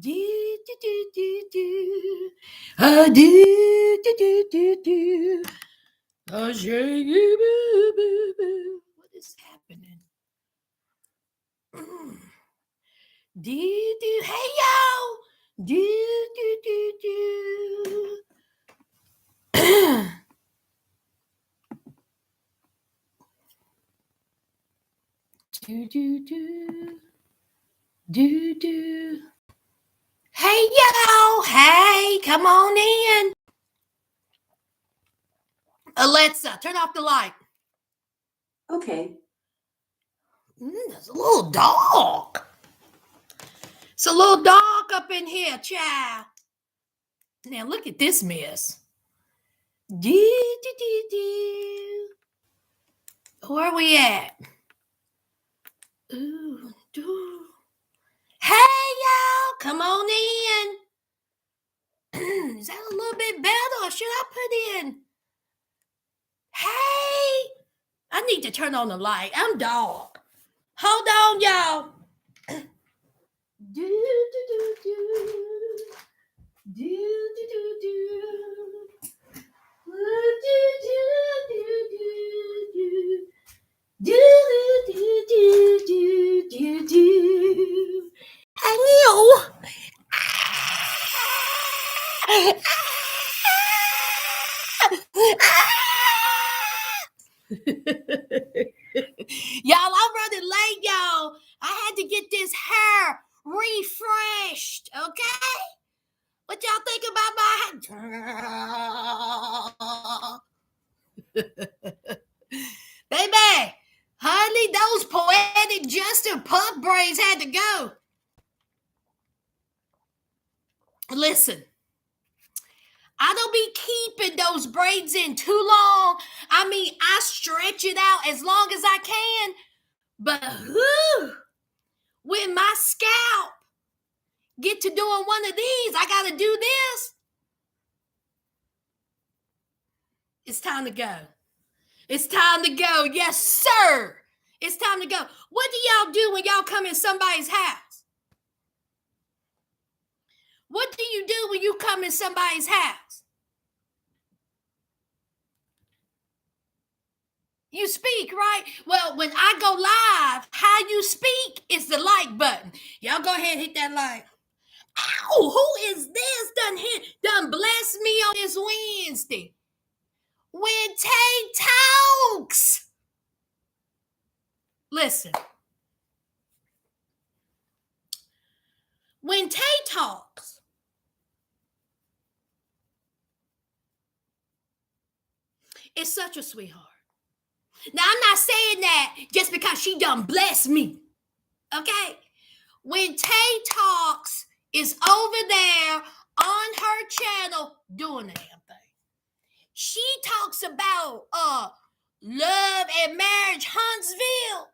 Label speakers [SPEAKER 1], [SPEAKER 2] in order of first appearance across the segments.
[SPEAKER 1] Do, do, do, do, do. Do, do, do, do, do. What is happening? Do, do. Hey, yo. Do, do, do, do. Do, do, do. Do, do. Hey, yo. Hey, come on in. Alexa, turn off the light.
[SPEAKER 2] Okay.
[SPEAKER 1] There's a little dog. It's a little dog up in here, child. Now look at this mess. Do, do, do, do. Where are we at? Ooh, do. Hey, y'all, come on in. Is that a little bit better, or should I put in? Hey, I need to turn on the light. I'm dog. Hold on, y'all. Do, do, do, do. Do, do, do, do. Hello. Y'all, I'm running late, y'all. I had to get this hair refreshed, okay? What y'all think about my baby? Honey, those poetic Justin puff braids had to go. Listen, I don't be keeping those braids in too long. I mean, I stretch it out as long as I can. But when my scalp get to doing one of these, I got to do this. It's time to go. It's time to go. Yes, sir. It's time to go. What do y'all do when y'all come in somebody's house? What do you do when you come in somebody's house? You speak, right? Well, when I go live, how you speak is the like button. Y'all go ahead and hit that like. Ow, who is this? Done bless me on this Wednesday. When Tay talks. Listen. When Tay talks, it's such a sweetheart. Now, I'm not saying that just because she done blessed me. Okay? When Tay talks is over there on her channel doing the damn thing. She talks about love and marriage Huntsville.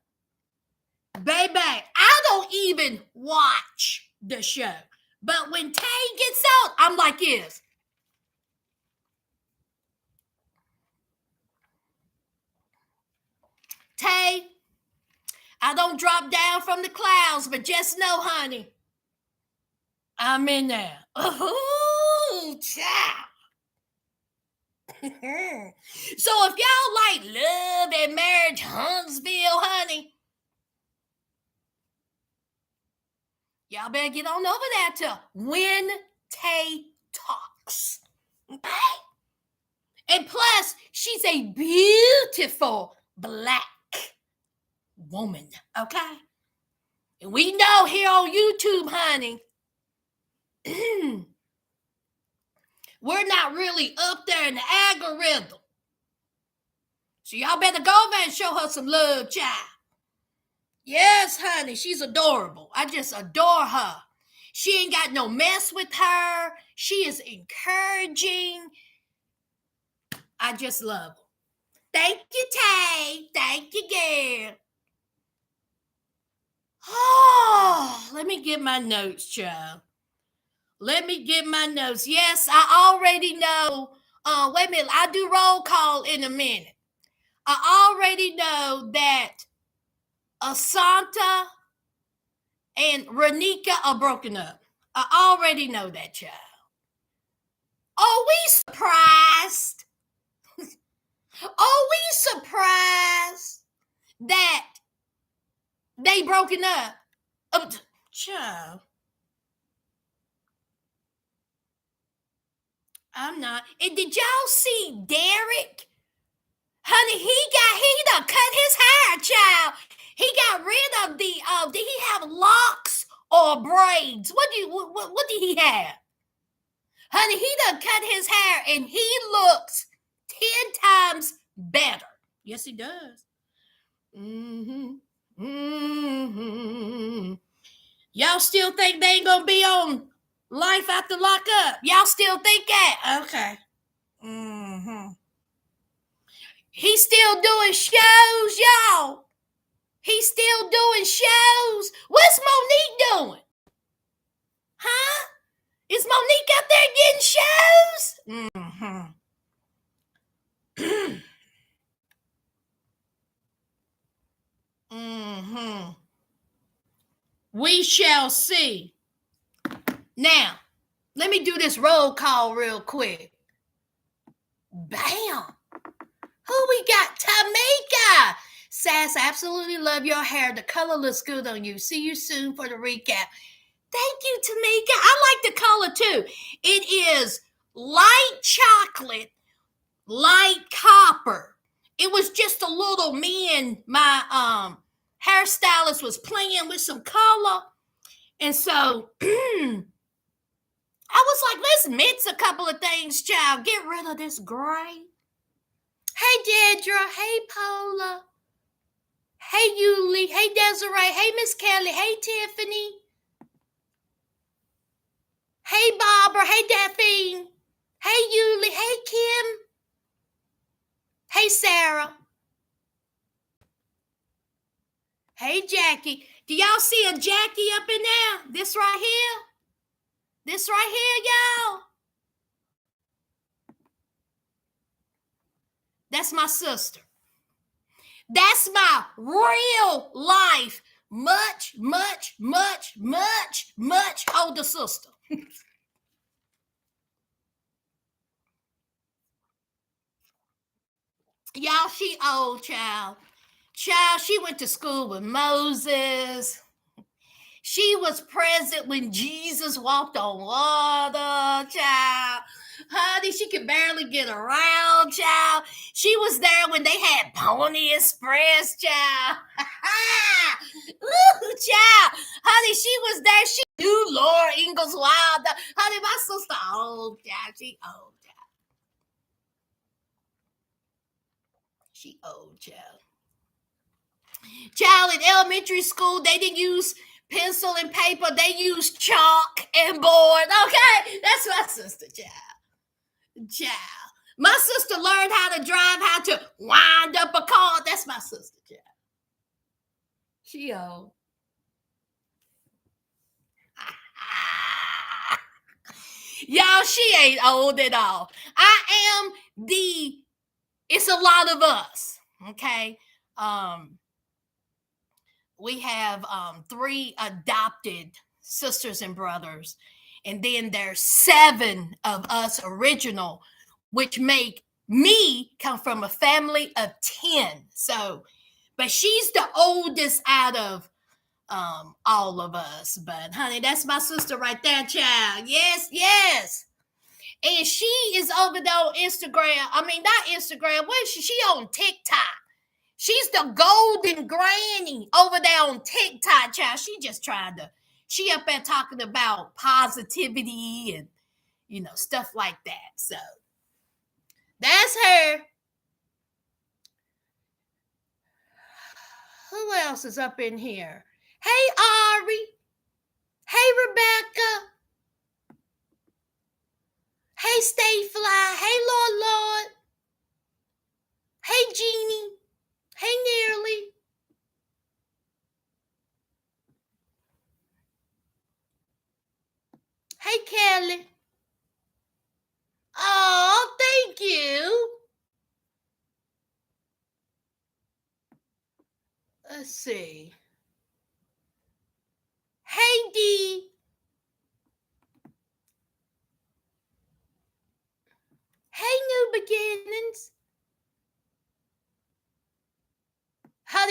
[SPEAKER 1] Baby, I don't even watch the show. But when Tay gets out, I'm like this. Tay, I don't drop down from the clouds, but just know, honey, I'm in there. Oh, child. So if y'all like love and marriage Huntsville, honey, y'all better get on over there to When Tay Talks. Okay? And plus, she's a beautiful black woman, okay? And we know here on YouTube, honey, we're not really up there in the algorithm. So y'all better go over and show her some love, child. Yes, honey, she's adorable. I just adore her. She ain't got no mess with her. She is encouraging. I just love her. Thank you, Tay. Thank you, girl. Oh, let me get my notes, child. Let me get my notes. Yes, I already know. Wait a minute. I'll do roll call in a minute. I already know that Asanta and Renika are broken up. I already know that, child. Are we surprised? Are we surprised that they broken up? Child, I'm not. And did y'all see Derek? Honey, he done cut his hair, child. He got rid of the did he have locks or braids? What did he have? Honey, he done cut his hair and he looks 10 times better. Yes, he does. Mm-hmm. Mm-hmm. Y'all still think they ain't gonna be on Life After Lockup? Y'all still think that? Okay. Mm-hmm. He's still doing shows, y'all. He's still doing shows. What's Monique doing? Huh? Is Monique up there getting shows? Mm-hmm. We shall see. Now, let me do this roll call real quick. Bam. Who we got? Tamika. Sas, I absolutely love your hair. The color looks good on you. See you soon for the recap. Thank you, Tamika. I like the color too. It is light chocolate, light copper. It was just a little, me and my hairstylist was playing with some color. And so I was like, let's mix a couple of things, child. Get rid of this gray. Hey, Dedra. Hey, Paula. Hey, Yuli. Hey, Desiree. Hey, Miss Kelly. Hey, Tiffany. Hey, Barbara. Hey, Daphne. Hey, Yuli. Hey, Kim. Hey, Sarah. Hey, Jackie. Do y'all see a Jackie up in there? This right here? This right here, y'all? That's my sister. That's my real life, much older sister. Y'all, she old, child. Child, she went to school with Moses. She was present when Jesus walked on water, child. Honey, she could barely get around, child. She was there when they had Pony Express, child. Ooh, child. Honey, she was there. She knew Laura Ingalls Wilder. Honey, my sister old, child. She old, child. She old, child. Child, in elementary school, they didn't use pencil and paper. They used chalk and board. Okay, that's my sister, child. Child. My sister learned how to drive, how to wind up a car. That's my sister, child. She old. Y'all, she ain't old at all. I am it's a lot of us. Okay. We have 3 adopted sisters and brothers, and then there's 7 of us original, which make me come from a family of 10. So, but she's the oldest out of all of us. But honey, that's my sister right there, child. Yes. And she is over there on Instagram. I mean, not Instagram. What is she? She on TikTok. She's the golden granny over there on TikTok, child. She up there talking about positivity and, stuff like that. So that's her. Who else is up in here? Hey, Ari. Hey, Rebecca. Hey, Stay Fly. Hey, Lord. Hey, Jeannie. Hey, Nearly. Hey, Kelly. Oh, thank you. Let's see. Hey, Dee.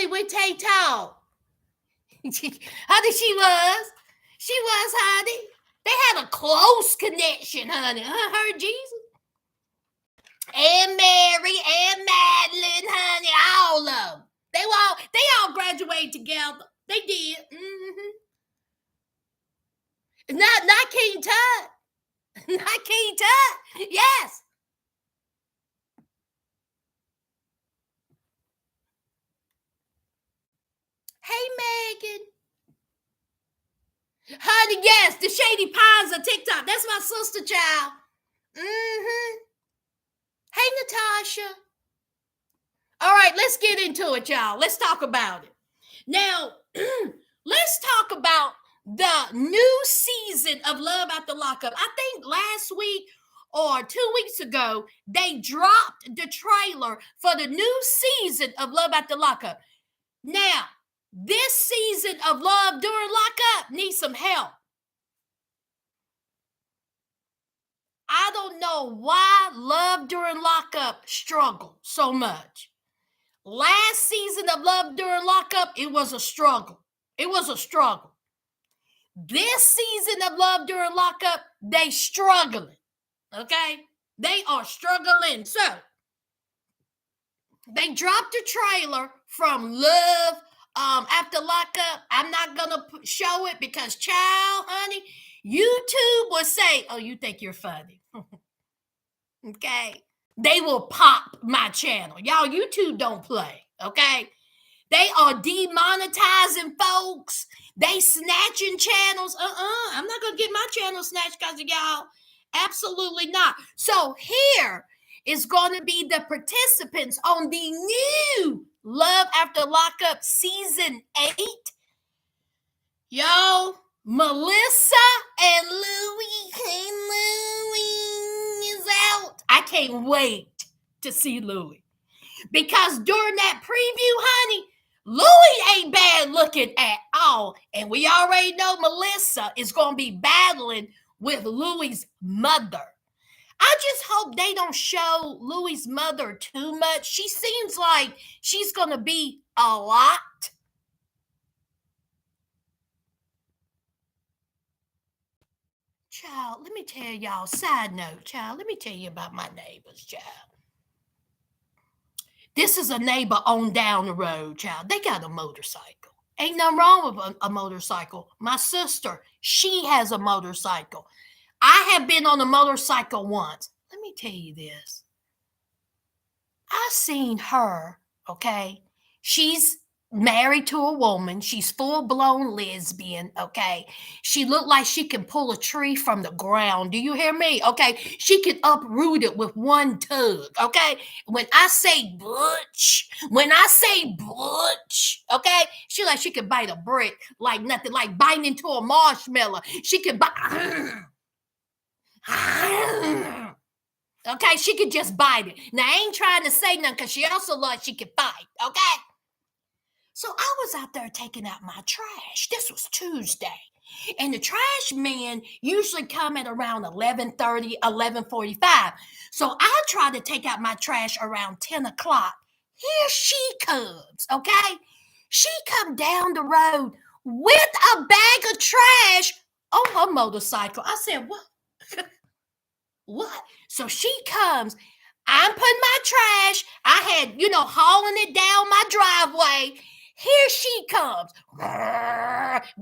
[SPEAKER 1] honey, with Tay Talk. Honey, she was. She was, honey. They had a close connection, honey. Her Jesus. And Mary and Madeline, honey, all of them. They all graduated together. They did. Not King Tut. Not King Tut. Yes. Hey, Megan. Honey, yes, the Shady Pines of TikTok. That's my sister, child. Hey, Natasha. All right, let's get into it, y'all. Let's talk about it. Now, let's talk about the new season of Love After Lockup. I think last week or 2 weeks ago, they dropped the trailer for the new season of Love After Lockup. Now, this season of Love During Lockup needs some help. I don't know why Love During Lockup struggled so much. Last season of Love During Lockup, it was a struggle. It was a struggle. This season of Love During Lockup, they struggling. Okay? They are struggling. So, they dropped a trailer from Love After Lockup. I'm not going to show it because, child, honey, YouTube will say, oh, you think you're funny. Okay? They will pop my channel. Y'all, YouTube don't play. Okay? They are demonetizing folks. They snatching channels. I'm not going to get my channel snatched because of y'all. Absolutely not. So here is going to be the participants on the new Love After Lockup Season 8. Yo, Melissa and Louie. Hey, Louie is out. I can't wait to see Louie. Because during that preview, honey, Louie ain't bad looking at all. And we already know Melissa is going to be battling with Louie's mother. I just hope they don't show Louie's mother too much. She seems like she's going to be a lot. Child, let me tell y'all, side note, child, let me tell you about my neighbors, child. This is a neighbor on down the road, child. They got a motorcycle. Ain't nothing wrong with a motorcycle. My sister, she has a motorcycle. I have been on a motorcycle once. Let me tell you this. I seen her, okay? She's married to a woman. She's full-blown lesbian, okay? She looked like she can pull a tree from the ground. Do you hear me? Okay? She can uproot it with one tug, okay? When I say butch, okay? She like she could bite a brick like nothing, like biting into a marshmallow. She could bite... Okay, she could just bite it. Now, I ain't trying to say nothing because she also like she could fight, okay? So I was out there taking out my trash. This was Tuesday. And the trash man usually come at around 11:30, 11:45. So I try to take out my trash around 10 o'clock. Here she comes, okay? She come down the road with a bag of trash on her motorcycle. I said, what? What? So she comes. I'm putting my trash. I had, hauling it down my driveway. Here she comes.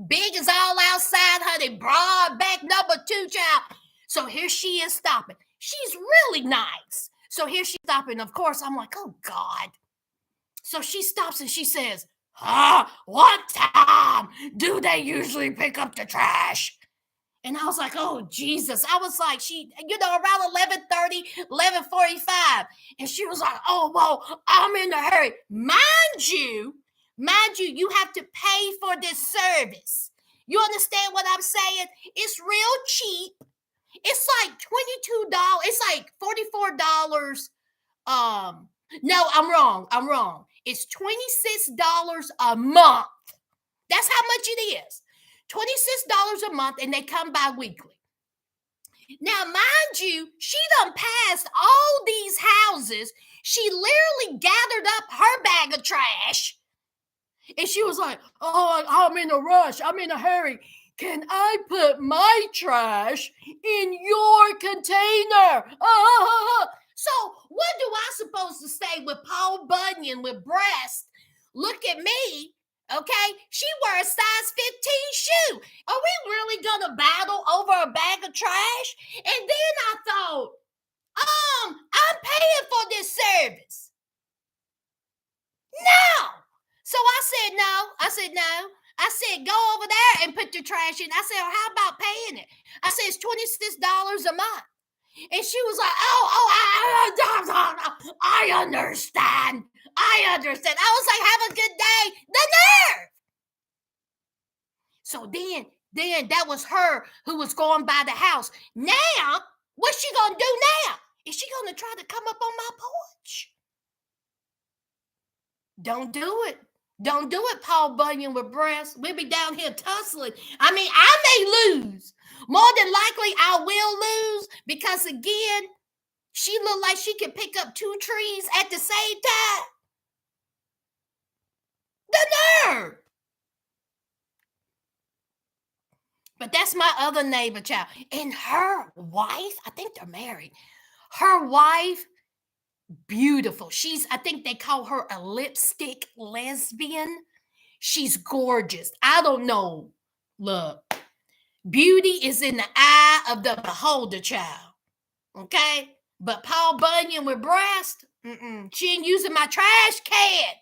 [SPEAKER 1] Big as all outside, honey. Broad back #2 child. So here she is stopping. She's really nice. So here she's stopping. Of course, I'm like, oh, God. So she stops and she says, what time do they usually pick up the trash? And I was like, oh, Jesus. I was like, around 11:30, 11:45. And she was like, oh, well, I'm in a hurry. Mind you, you have to pay for this service. You understand what I'm saying? It's real cheap. It's like $22. It's like $44. No, I'm wrong. It's $26 a month. That's how much it is. $26 a month, and they come bi-weekly. Now, mind you, she done passed all these houses. She literally gathered up her bag of trash, And she was like, oh, I'm in a rush. I'm in a hurry. Can I put my trash in your container? So what do I supposed to say with Paul Bunyan with breast? Look at me. Okay, she wears a size 15 shoe. Are we really gonna battle over a bag of trash? And then I thought, I'm paying for this service. No. So I said no. I said, go over there and put the trash in. I said, well, how about paying it? I said, it's $26 a month. And she was like, I understand. I understand. I was like, have a good day. The nerve. So then that was her who was going by the house. Now, what's she going to do now? Is she going to try to come up on my porch? Don't do it. Don't do it, Paul Bunyan with breasts. We'll be down here tussling. I mean, I may lose. More than likely, I will lose because, again, she looked like she could pick up 2 trees at the same time. The nerve. But that's my other neighbor child. And her wife, I think they're married. Her wife, beautiful. I think they call her a lipstick lesbian. She's gorgeous. I don't know. Look, beauty is in the eye of the beholder, child. Okay? But Paul Bunyan with breast, she ain't using my trash can.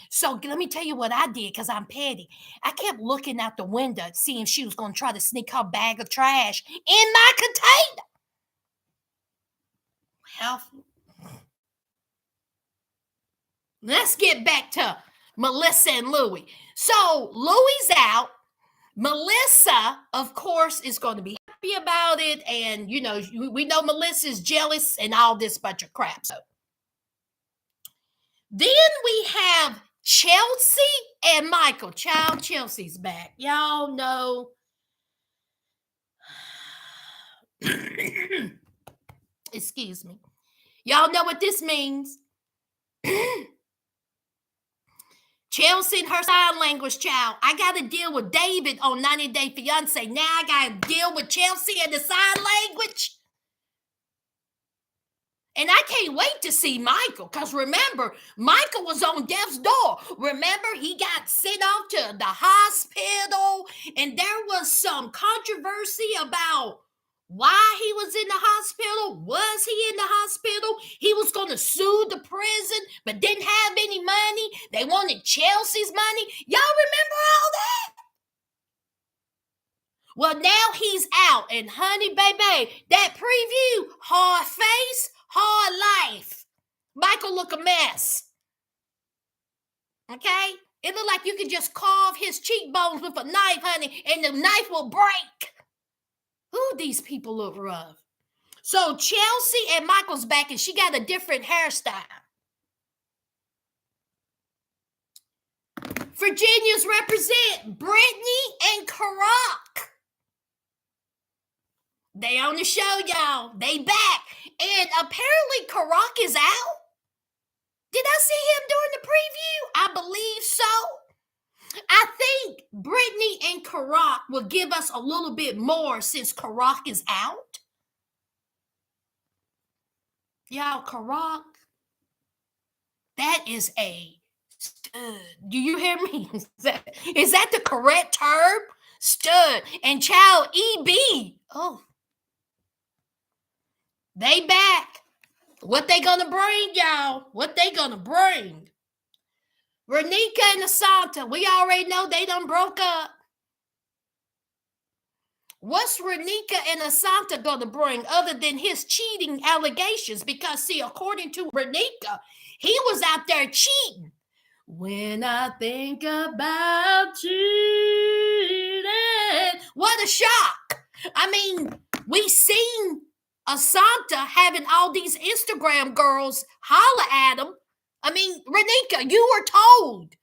[SPEAKER 1] So let me tell you what I did because I'm petty. I kept looking out the window, seeing if she was going to try to sneak her bag of trash in my container. Well, let's get back to Melissa and Louie. So Louie's out. Melissa, of course, is going to be happy about it. And, we know Melissa's jealous and all this bunch of crap. So then we have Chelsea and Michael. Child, Chelsea's back. Y'all know. Excuse me. Y'all know what this means. Chelsea and her sign language child. I got to deal with David on 90 Day Fiance. Now I got to deal with Chelsea and the sign language. And I can't wait to see Michael because remember, Michael was on death's door. Remember, he got sent off to the hospital and there was some controversy about why he was in the hospital. Was he in the hospital? He was going to sue the prison but didn't have any money. They wanted Chelsea's money. Y'all remember all that? Well, now he's out. And honey, baby, that preview, hard face, hard life. Michael look a mess. Okay? It looked like you could just carve his cheekbones with a knife, honey, and the knife will break. Ooh, these people look rough. So Chelsea and Michael's back, and she got a different hairstyle. Virginia's represent Brittany and Karak. They on the show, y'all. They back. And apparently Karak is out. Did I see him during the preview? I believe so. I think Brittany and Karak will give us a little bit more since Karak is out. Y'all, Karak, that is a stud. Do you hear me? Is that the correct term? Stud. And child, EB. Oh. They back. What they gonna bring, y'all? What they gonna bring? Renika and Asanta, we already know they done broke up. What's Renika and Asanta gonna bring other than his cheating allegations? Because, see, according to Renika, he was out there cheating. When I think about cheating, what a shock. I mean, we seen Asanta having all these Instagram girls holler at him. I mean, Renika, you were told,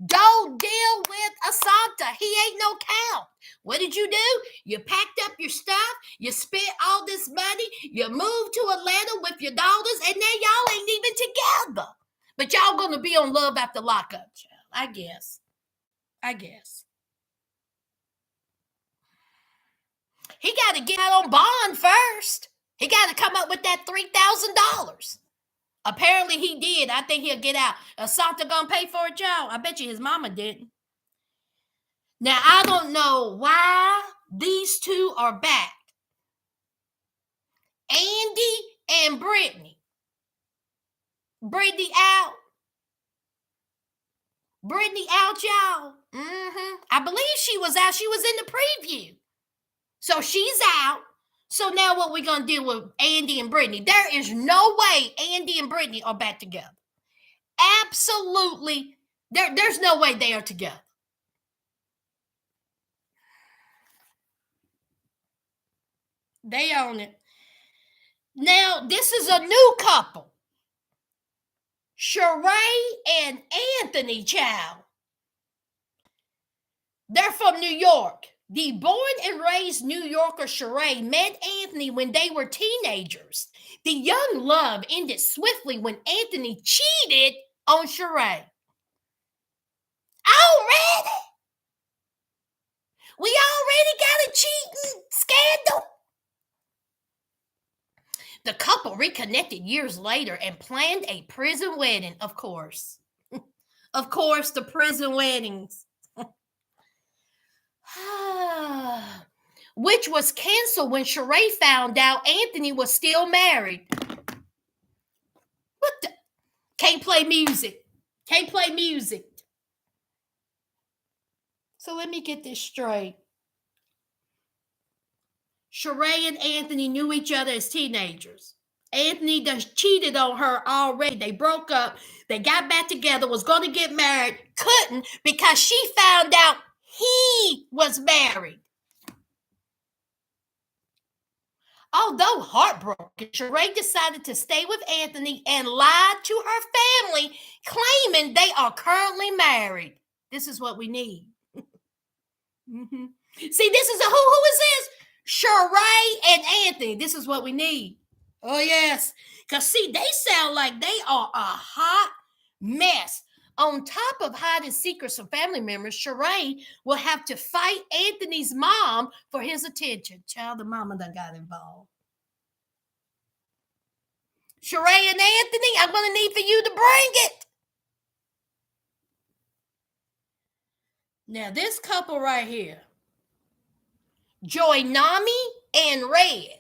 [SPEAKER 1] don't deal with Asanta. He ain't no count. What did you do? You packed up your stuff. You spent all this money. You moved to Atlanta with your daughters, and now y'all ain't even together. But y'all gonna be on Love After Lockup, child. I guess. He got to get out on bond first. He got to come up with that $3,000. Apparently he did. I think he'll get out. Asante gonna pay for it, y'all. I bet you his mama didn't. Now I don't know why these two are back. Andy and Brittany. Brittany out. Brittany out, y'all. I believe she was out. She was in the preview. So she's out. So now what we going to do with Andy and Brittany? There is no way Andy and Brittany are back together. Absolutely. There's no way they are together. They own it. Now, this is a new couple. Sheree and Anthony, child. They're from New York. The born and raised New Yorker Sheree met Anthony when they were teenagers. The young love ended swiftly when Anthony cheated on Sheree. Already? We already got a cheating scandal? The couple reconnected years later and planned a prison wedding, of course. Of course, the prison weddings. Which was canceled when Sheree found out Anthony was still married. What the? Can't play music. So let me get this straight. Sheree and Anthony knew each other as teenagers. Anthony done cheated on her already. They broke up. They got back together, was going to get married, couldn't because she found out he was married. Although heartbroken, Sheree decided to stay with Anthony and lied to her family, claiming they are currently married. This is what we need. See, this is a who is this? Sheree and Anthony. This is what we need. Oh, yes. Because, see, they sound like they are a hot mess. On top of hiding secrets from family members, Sheree will have to fight Anthony's mom for his attention. Child, the mama done got involved. Sheree and Anthony, I'm going to need for you to bring it. Now, this couple right here, Joy Nami and Red,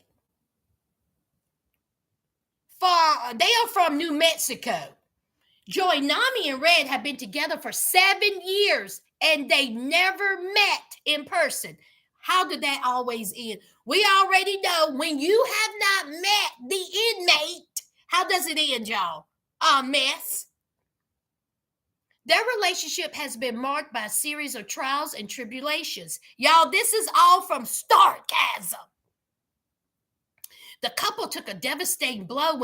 [SPEAKER 1] they are from New Mexico. Joy Nami and Red have been together for 7 years and they never met in person. How did that always end? We already know when you have not met the inmate, how does it end, y'all? A mess. Their relationship has been marked by a series of trials and tribulations. Y'all, this is all from Starcasm. The couple took a devastating blow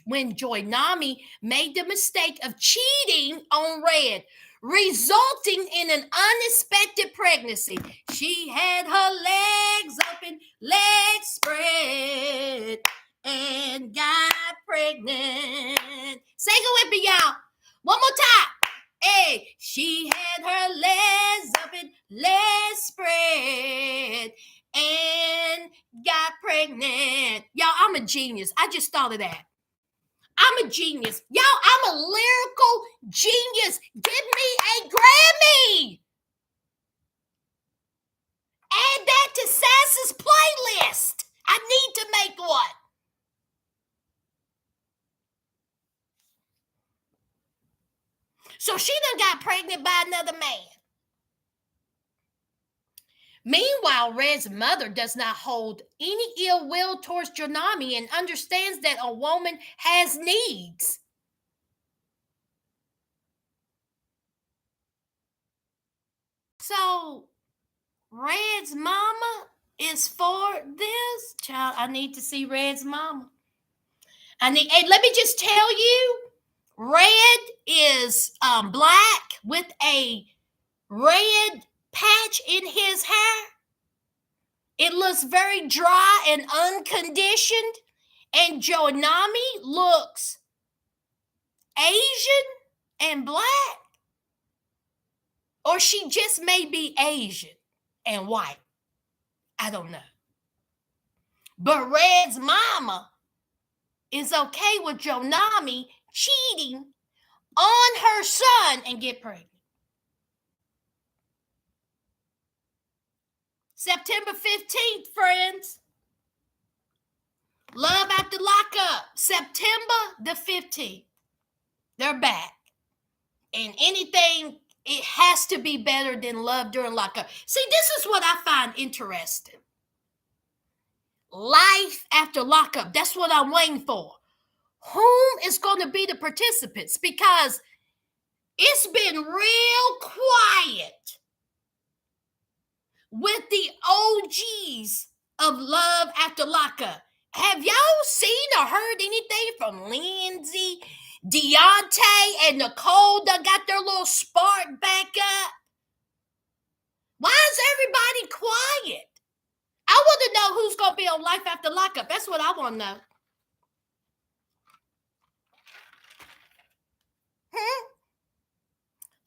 [SPEAKER 1] when Joy Nami made the mistake of cheating on Red, resulting in an unexpected pregnancy. She had her legs up and legs spread and got pregnant. Say it with me, y'all. One more time. Hey, she had her legs up and legs spread and got pregnant. Y'all, I'm a genius. I just thought of that. I'm a genius. Y'all, I'm a lyrical genius. Give me a Grammy. Add that to Sas's playlist. I need to make one. So she done got pregnant by another man. Meanwhile, Red's mother does not hold any ill will towards Janami and understands that a woman has needs. So, Red's mama is for this? Child, I need to see Red's mama. Hey, let me just tell you, Red is black with a red patch in his hair. It looks very dry and unconditioned. And Jonami looks Asian and black. Or she just may be Asian and white. I don't know. But Red's mama is okay with Jonami cheating on her son and get pregnant. September 15th, friends. Love After Lockup. September the 15th. They're back. And anything, it has to be better than Love During Lockup. See, this is what I find interesting. Life After Lockup. That's what I'm waiting for. Whom is going to be the participants? Because it's been real quiet with the OGs of Love After Lockup. Have y'all seen or heard anything from Lindsay, Deontay, and Nicole that got their little spark back up? Why is everybody quiet? I want to know who's going to be on Life After Lockup. That's what I want to know.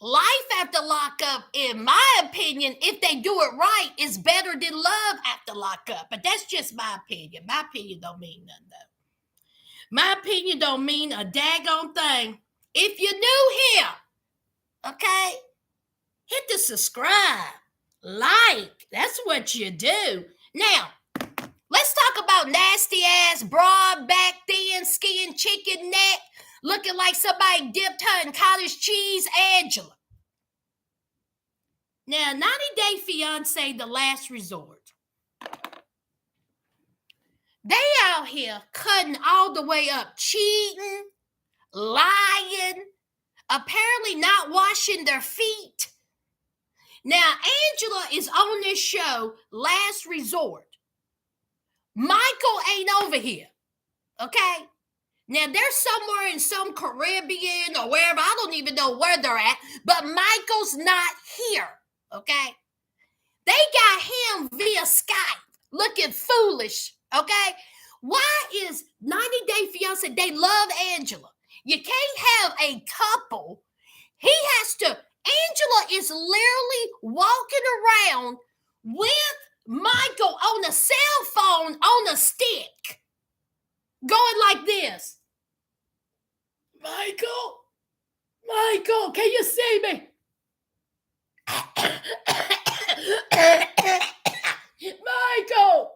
[SPEAKER 1] Life After Lockup, in my opinion, if they do it right, is better than Love After Lockup. But that's just my opinion. My opinion don't mean nothing, though. My opinion don't mean a daggone thing. If you're new here, okay, hit the subscribe, like. That's what you do. Now, let's talk about nasty ass, broad back, thin skin, chicken neck, looking like somebody dipped her in cottage cheese, Angela. Now, 90 Day Fiance, the last resort. They out here cutting all the way up, cheating, lying, apparently not washing their feet. Now, Angela is on this show, Last Resort. Michael ain't over here, okay? Now, they're somewhere in some Caribbean or wherever. I don't even know where they're at, but Michael's not here, okay? They got him via Skype looking foolish, okay? Why is 90 Day Fiance, they love Angela. You can't have a couple. He has to, Angela is literally walking around with Michael on a cell phone on a stick, going like this. Michael, can you see me? Michael,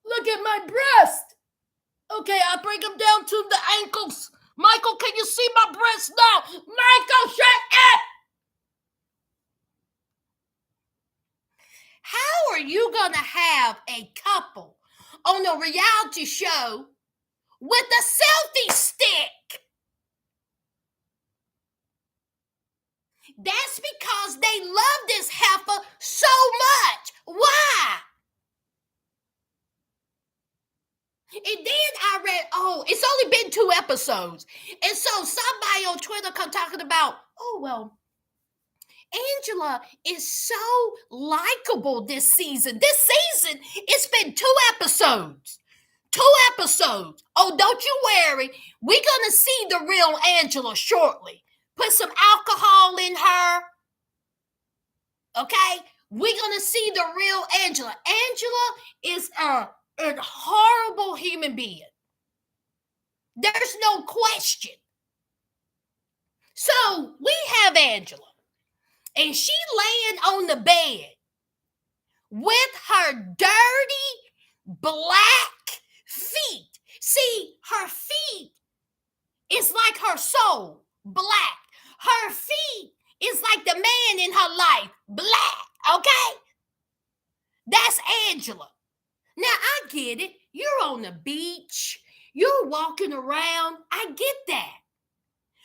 [SPEAKER 1] look at my breast. Okay, I bring him down to the ankles. Michael, can you see my breast now? Michael, shut up! How are you going to have a couple on a reality show with a selfie stick? That's because they love this heifer so much. Why? And then I read, it's only been 2 episodes. And so somebody on Twitter come talking about, Angela is so likable this season. This season, it's been 2 episodes. 2 episodes. Oh, don't you worry. We're going to see the real Angela shortly. Put some alcohol in her. Okay? We're going to see the real Angela. Angela is a horrible human being. There's no question. So we have Angela, and she laying on the bed with her dirty black feet. See, her feet is like her soul, black. Her feet is like the man in her life, black, okay? That's Angela. Now, I get it. You're on the beach. You're walking around. I get that.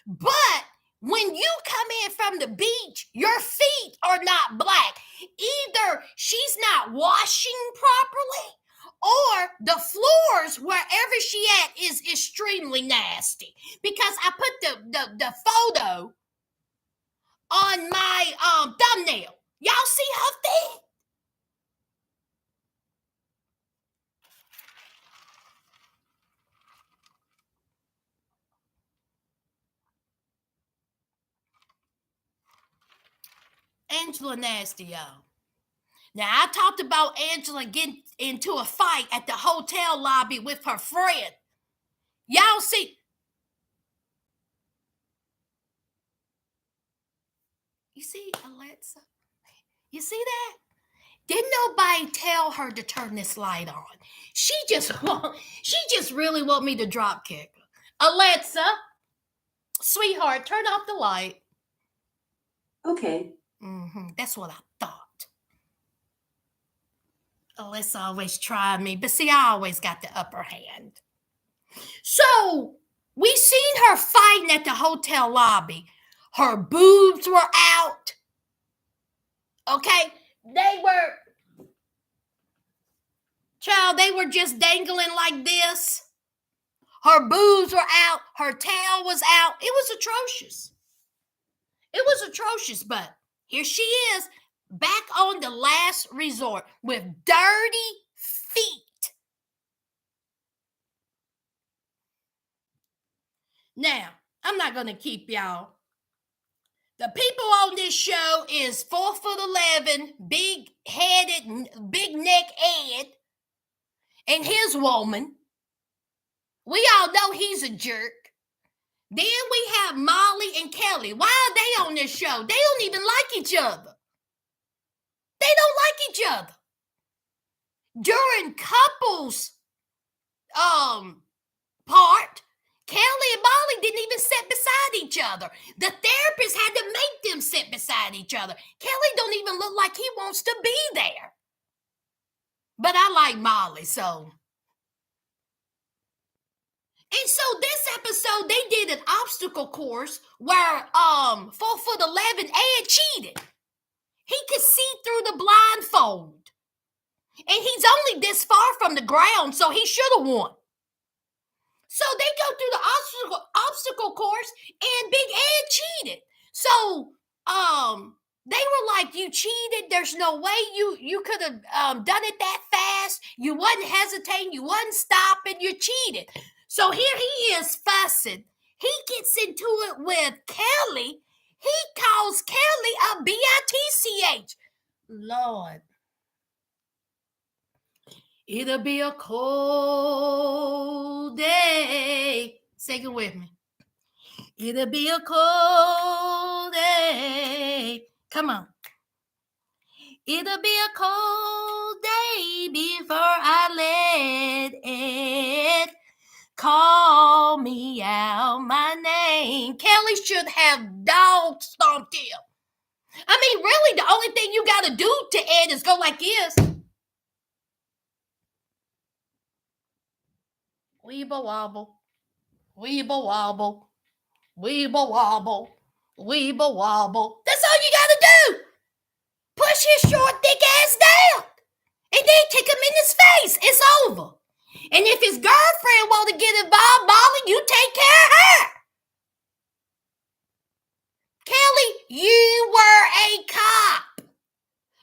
[SPEAKER 1] But when you come in from the beach, your feet are not black. Either she's not washing properly, or the floors wherever she at is extremely nasty. Because I put the photo on my thumbnail. Y'all see her feet? Angela nasty, y'all. Now, I talked about Angela getting into a fight at the hotel lobby with her friend. Y'all see? You see, Alexa? You see that? Didn't nobody tell her to turn this light on. She just really want me to drop kick her. Alexa, sweetheart, turn off the light.
[SPEAKER 2] Okay.
[SPEAKER 1] That's what I thought. Alexa always tried me, but see, I always got the upper hand. So we seen her fighting at the hotel lobby. Her boobs were out. Okay, they were just dangling like this. Her boobs were out. Her tail was out. It was atrocious. It was atrocious, but here she is, back on the last resort with dirty feet. Now, I'm not going to keep y'all. The people on this show is 4'11", big-headed, big-neck Ed, and his woman. We all know he's a jerk. Then we have Molly and Kelly. Why are they on this show? They don't even like each other. They don't like each other. During couples part, Kelly and Molly didn't even sit beside each other. The therapist had to make them sit beside each other. Kelly don't even look like he wants to be there. But I like Molly, so. And so this episode, they did an obstacle course where 4'11" Ed cheated. He could see through the blindfold. And he's only this far from the ground, so he should have won. So they go through the obstacle course, and Big Ed cheated. So they were like, you cheated. There's no way you could have done it that fast. You wasn't hesitating. You wasn't stopping. You cheated. So here he is fussing. He gets into it with Kelly. He calls Kelly a bitch. Lord. It'll be a cold day. Sing it with me. It'll be a cold day. Come on. It'll be a cold day before I let it call me out my name. Kelly should have dog stomped him. I mean, really, the only thing you got to do to Ed is go like this. Weeble wobble, weeble wobble, weeble wobble, weeble wobble. That's all you gotta do. Push his short, thick ass down, and then kick him in his face. It's over. And if his girlfriend want to get involved, Molly, you take care of her. Kelly, you were a cop.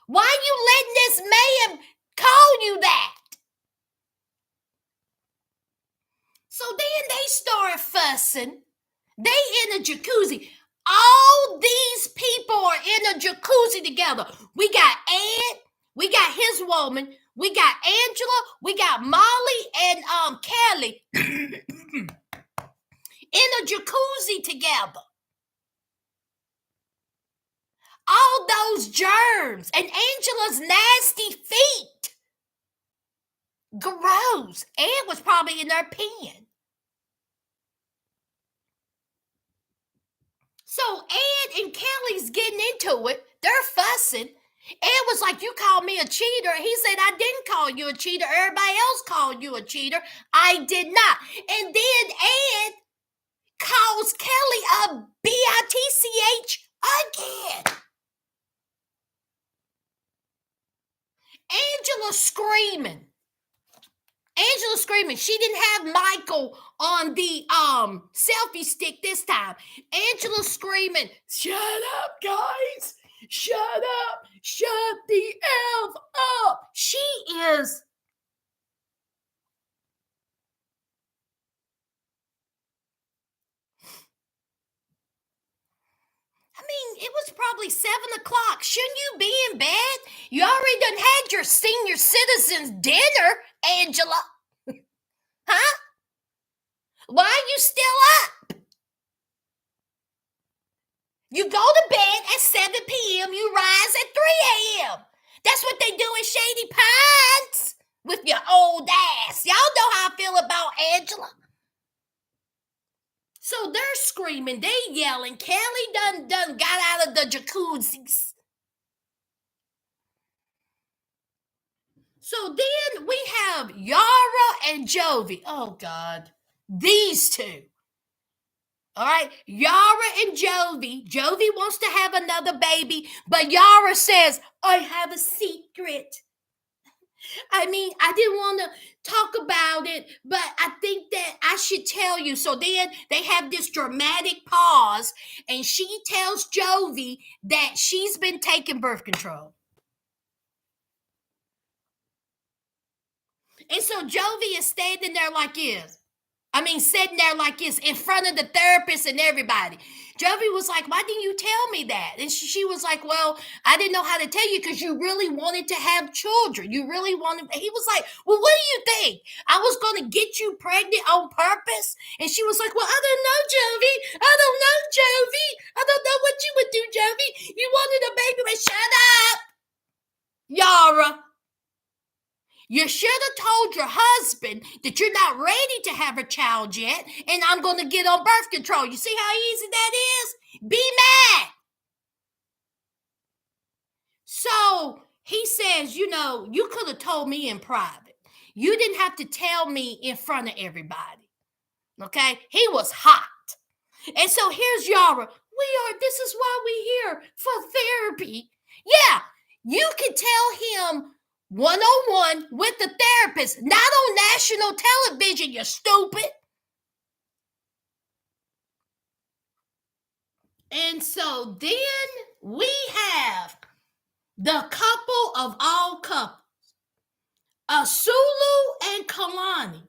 [SPEAKER 1] Why you letting this man call you that? So then they start fussing. They in a jacuzzi. All these people are in a jacuzzi together. We got Ed, we got his woman, we got Angela, we got Molly and Kelly in a jacuzzi together. All those germs and Angela's nasty feet. Gross. Ed was probably in there peeing. So Ed and Kelly's getting into it. They're fussing. Ed was like, you called me a cheater. He said, I didn't call you a cheater. Everybody else called you a cheater. I did not. And then Ed calls Kelly a bitch again. Angela screaming. She didn't have Michael on the selfie stick this time. Angela screaming, shut up, guys. Shut up. Shut the F up. She is. I mean, it was probably 7 o'clock. Shouldn't you be in bed? You already done had your senior citizens dinner, Angela. Huh? Why are you still up? You go to bed at 7 p.m., you rise at 3 a.m. That's what they do in Shady Pines with your old ass. Y'all know how I feel about Angela. So they're screaming, they yelling. Kelly done got out of the jacuzzis. So then we have Yara and Jovi. Oh God, these two. All right, Yara and Jovi. Jovi wants to have another baby, but Yara says, I have a secret. I mean, I didn't want to talk about it, but I think that I should tell you. So then they have this dramatic pause, and she tells Jovi that she's been taking birth control. And so Jovi is standing there like this. Sitting there like this in front of the therapist and everybody. Jovi was like, why didn't you tell me that? And she was like, well, I didn't know how to tell you because you really wanted to have children. You really wanted. He was like, well, what do you think? I was going to get you pregnant on purpose? And she was like, well, I don't know, Jovi. I don't know, Jovi. I don't know what you would do, Jovi. You wanted a baby, but shut up. Yara. You should have told your husband that you're not ready to have a child yet, and I'm going to get on birth control. You see how easy that is? Be mad. So he says, you could have told me in private. You didn't have to tell me in front of everybody. Okay? He was hot. And so here's Yara. This is why we're here, for therapy. Yeah, you can tell him one-on-one with the therapist, not on national television, you stupid. And so then we have the couple of all couples, Asulu and Kalani.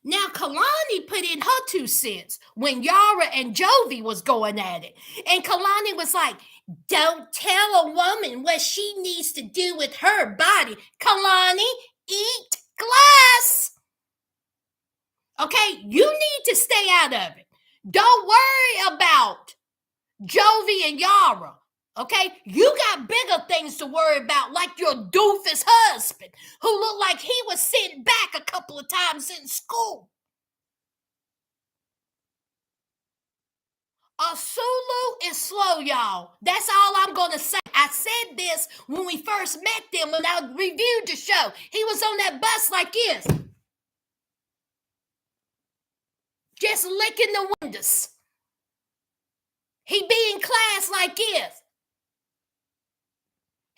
[SPEAKER 1] Now, Kalani put in her 2 cents when Yara and Jovi was going at it. And Kalani was like, don't tell a woman what she needs to do with her body. Kalani, eat glass. Okay, you need to stay out of it. Don't worry about Jovi and Yara. Okay, you got bigger things to worry about, like your doofus husband, who looked like he was sent back a couple of times in school. Asulu is slow, y'all. That's all I'm going to say. I said this when we first met them, when I reviewed the show. He was on that bus like this, just licking the windows. He be in class like this.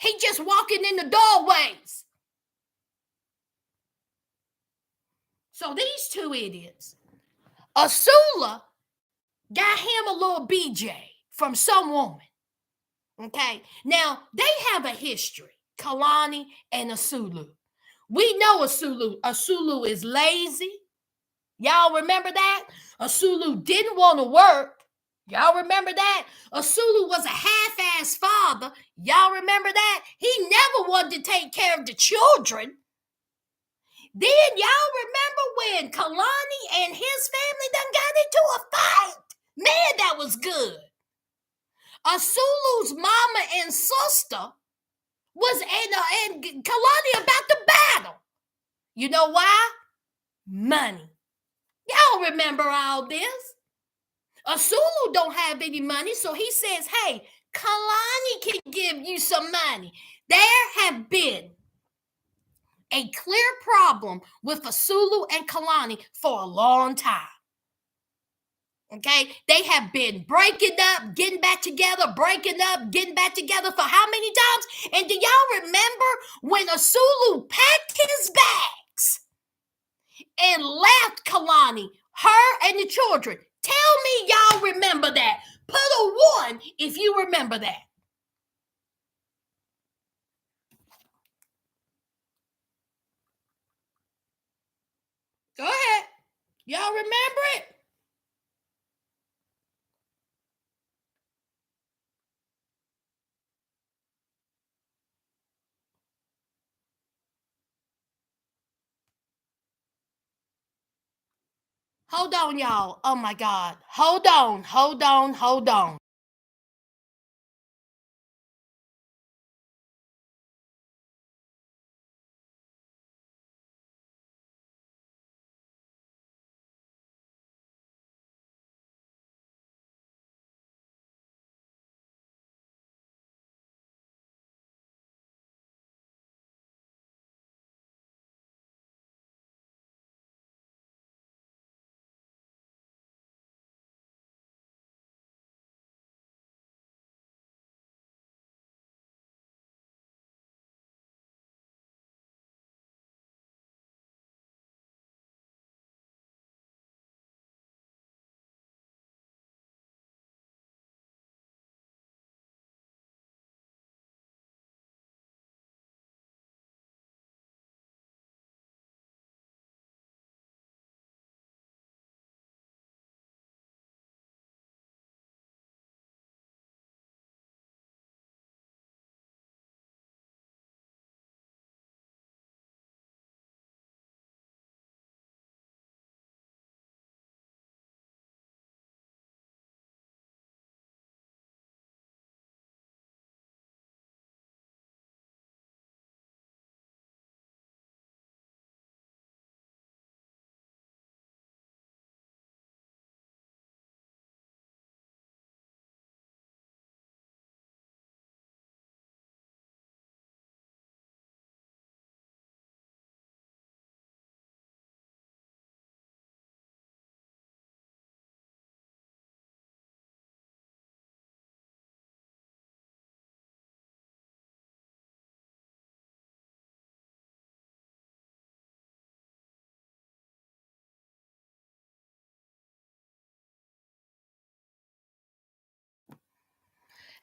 [SPEAKER 1] He just walking in the doorways. So these 2 idiots, Asula got him a little BJ from some woman. Okay, now they have a history, Kalani and Asulu. We know Asulu is lazy. Y'all remember that? Asulu didn't want to work. Y'all remember that? Asulu was a half-ass father. Y'all remember that? He never wanted to take care of the children. Then y'all remember when Kalani and his family done got into a fight? Man, that was good. Asulu's mama and sister was and Kalani about to battle. You know why? Money. Y'all remember all this? Asulu don't have any money, so he says, hey, Kalani can give you some money. There have been a clear problem with Asulu and Kalani for a long time. Okay, they have been breaking up, getting back together, breaking up, getting back together for how many times? And do y'all remember when Asulu packed his bags and left Kalani, her and the children? Tell me y'all remember that. Put a 1 if you remember that. Go ahead. Y'all remember it? Hold on, y'all. Oh my God. Hold on, hold on, hold on.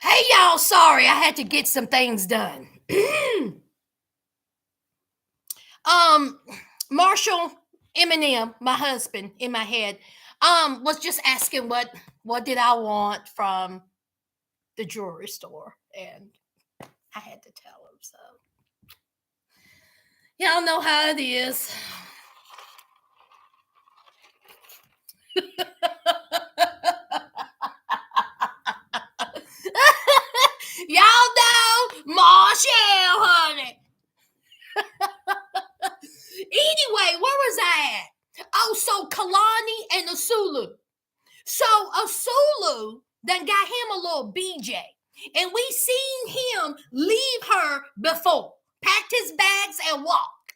[SPEAKER 1] Hey, y'all. Sorry, I had to get some things done. um, Marshall Eminem, my husband, in my head, was just asking what did I want from the jewelry store, and I had to tell him. So y'all know how it is. Y'all know Marshall, honey. Anyway, where was I at? Oh, so Kalani and Asulu. So Asulu done got him a little BJ. And we seen him leave her before. Packed his bags and walked.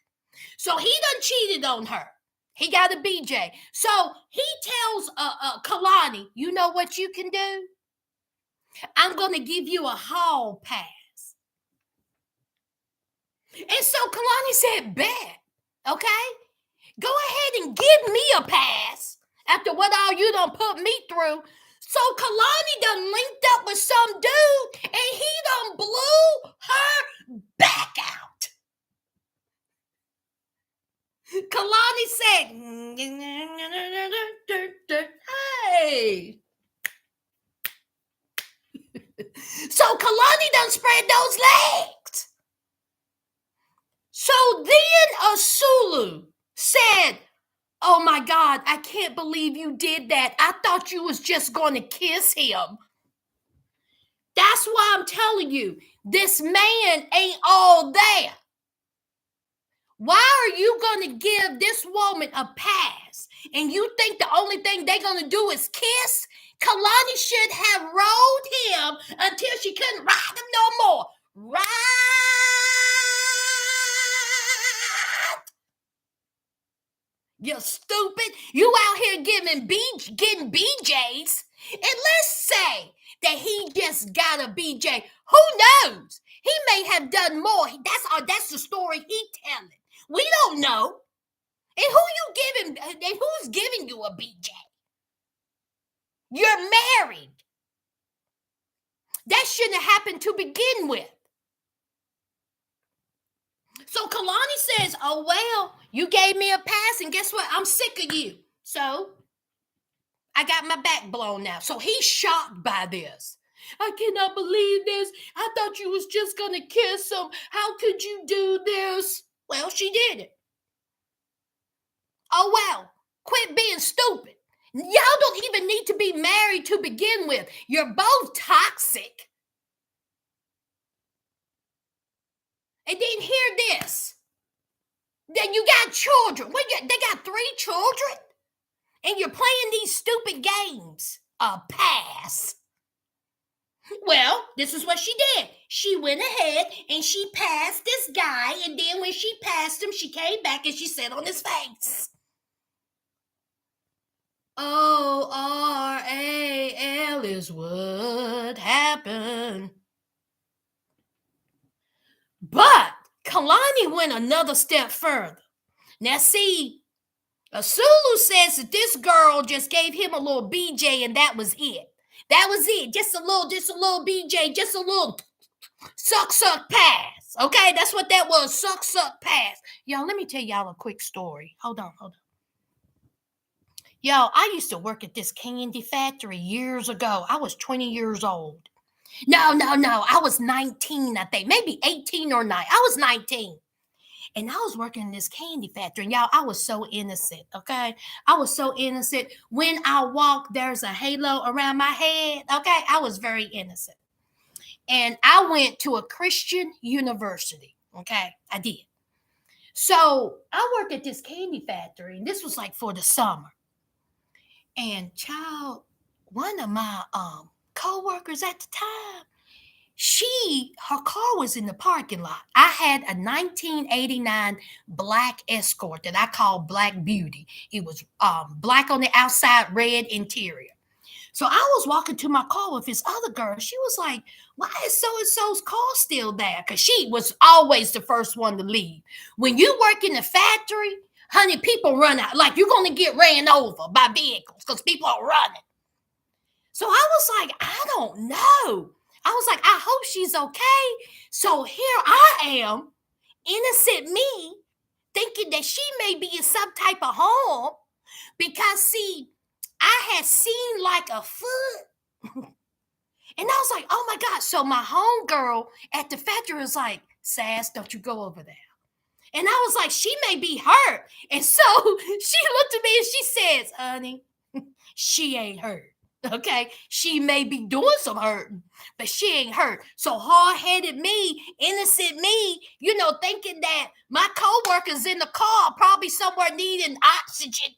[SPEAKER 1] So he done cheated on her. He got a BJ. So he tells Kalani, you know what you can do? I'm going to give you a hall pass. And so Kalani said, bet. Okay? Go ahead and give me a pass after what all you done put me through. So Kalani done linked up with some dude and he done blew her back out. Kalani said, hey. So Kalani done spread those legs. So then Asulu said, oh my God, I can't believe you did that. I thought you was just going to kiss him. That's why I'm telling you, this man ain't all there. Why are you going to give this woman a pass? And you think the only thing they're going to do is kiss? Kalani should have rode him until she couldn't ride him no more. Ride! You stupid. You out here getting BJs. And let's say that he just got a BJ. Who knows? He may have done more. That's the story he telling. We don't know. And who's giving you a BJ? You're married. That shouldn't have happened to begin with. So Kalani says, oh, well, you gave me a pass, and guess what? I'm sick of you. So I got my back blown now. So he's shocked by this. I cannot believe this. I thought you was just going to kiss him. How could you do this? Well, she did it. Oh, well. Quit being stupid. Y'all don't even need to be married to begin with. You're both toxic. And then hear this. Then you got children. They got 3 children? And you're playing these stupid games. A pass. Well, this is what she did. She went ahead and she passed this guy. And then when she passed him, she came back and she said on his face, ORAL is what happened. But Kalani went another step further. Now, see, Asulu says that this girl just gave him a little BJ and that was it. That was it. Just a little BJ, just a little suck pass. Okay, that's what that was. Suck pass. Y'all, let me tell y'all a quick story. Hold on. Y'all, I used to work at this candy factory years ago. I was 20 years old. No. I was 19, I think. Maybe 18 or 9. I was 19. And I was working in this candy factory. And y'all, I was so innocent, okay? I was so innocent. When I walk, there's a halo around my head, okay? I was very innocent. And I went to a Christian university, okay? I did. So I worked at this candy factory, and this was like for the summer. And child, one of my co-workers at the time, her car was in the parking lot. I had a 1989 black Escort that I called Black Beauty. It was black on the outside, red interior. So I was walking to my car with this other girl. She was like, why is so-and-so's car still there? Because she was always the first one to leave. When you work in the factory, honey, people run out. Like, you're going to get ran over by vehicles because people are running. So I was like, I don't know. I was like, I hope she's okay. So here I am, innocent me, thinking that she may be in some type of harm because, see, I had seen like a foot. And I was like, oh my God. So my homegirl at the factory was like, Sas, don't you go over there. And I was like, she may be hurt. And so she looked at me and she says, honey, she ain't hurt. Okay, she may be doing some hurting, but she ain't hurt. So hard-headed me, innocent me, thinking that my co-worker's in the car, probably somewhere needing oxygen,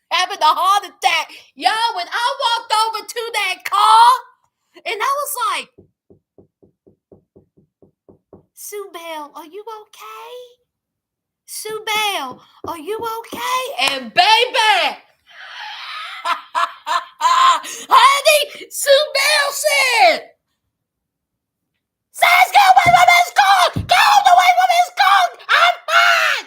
[SPEAKER 1] having a heart attack. Y'all, when I walked over to that car, and I was like, Sue Bell, are you okay? Sue Bell, are you okay? And baby, honey, Sue Bell said, Sas, go away from his car! Go away from his car! I'm fine!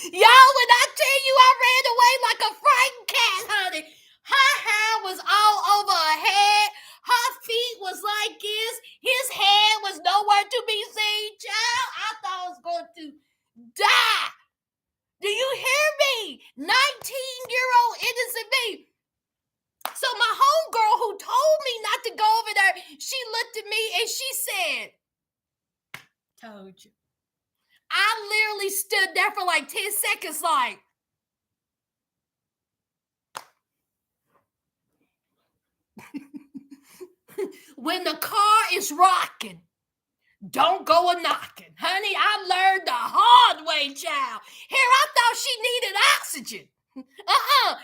[SPEAKER 1] Y'all, when I tell you I ran away like a frightened cat, honey, her hair was all over her head. Her feet was like this. His head was nowhere to be seen. Child, I thought I was going to die. Do you hear me? 19-year-old innocent me. So my homegirl who told me not to go over there, she looked at me and she said, told you. I literally stood there for like 10 seconds like, when the car is rocking, don't go a knocking. Honey, I learned the hard way, child. Here, I thought she needed oxygen.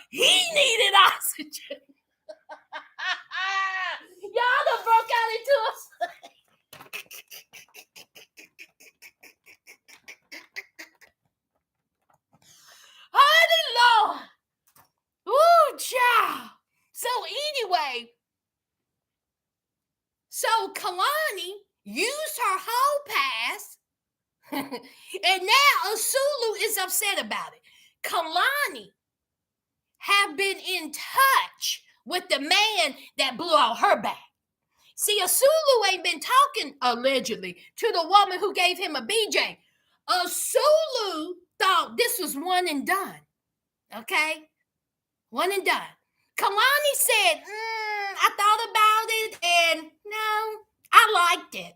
[SPEAKER 1] He needed oxygen. Y'all done broke out into a... Honey, Lord. Ooh, child. So anyway, so Kalani used her hall pass, and now Asulu is upset about it. Kalani have been in touch with the man that blew out her back. See, Asulu ain't been talking, allegedly, to the woman who gave him a BJ. Asulu thought this was one and done. Okay? One and done. Kalani said, I thought about it, and no, I liked it.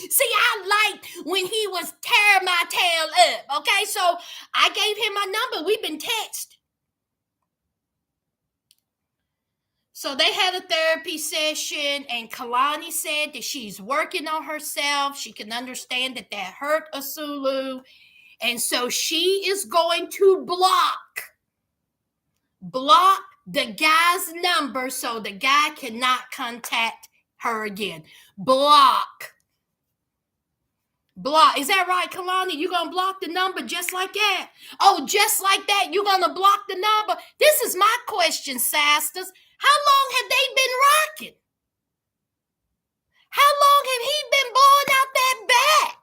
[SPEAKER 1] See, I liked when he was tearing my tail up. Okay, so I gave him my number. We've been text. So they had a therapy session, and Kalani said that she's working on herself. She can understand that hurt Asulu. And so she is going to block the guy's number so the guy cannot contact her again. Block. Is that right, Kalani? You gonna block the number just like that? Oh, just like that, you gonna block the number? This is my question, Sasters. How long have they been rocking? How long have he been blowing out that back?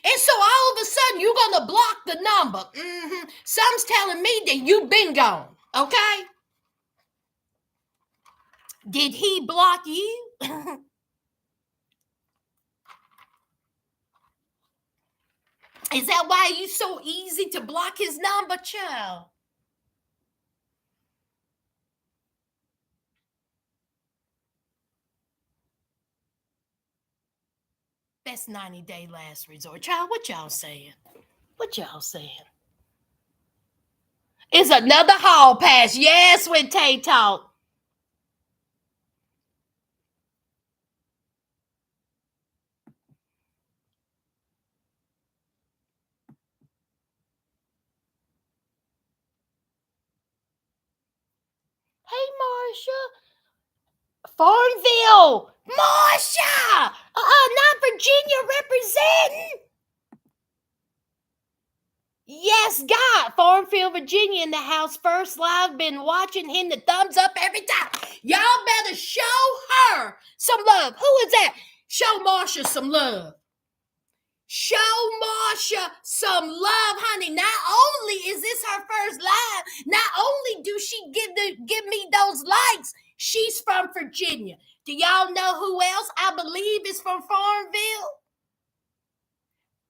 [SPEAKER 1] And so all of a sudden, you're gonna block the number. Some's telling me that you've been gone. Okay? Did he block you? Is that why you so easy to block his number, child? That's 90-day last resort. Child, what y'all saying? What y'all saying? It's another hall pass. Yes, with Tay Talk. Hey, Marsha. Farmville. Marsha. Not Virginia representing. Yes, God. Farmfield, Virginia in the house first live. Been watching him the thumbs up every time. Y'all better show her some love. Who is that? Show Marsha some love. Show Marsha some love, honey. Not only is this her first live, not only do she give me those likes, she's from Virginia. Do y'all know who else I believe is from Farmville?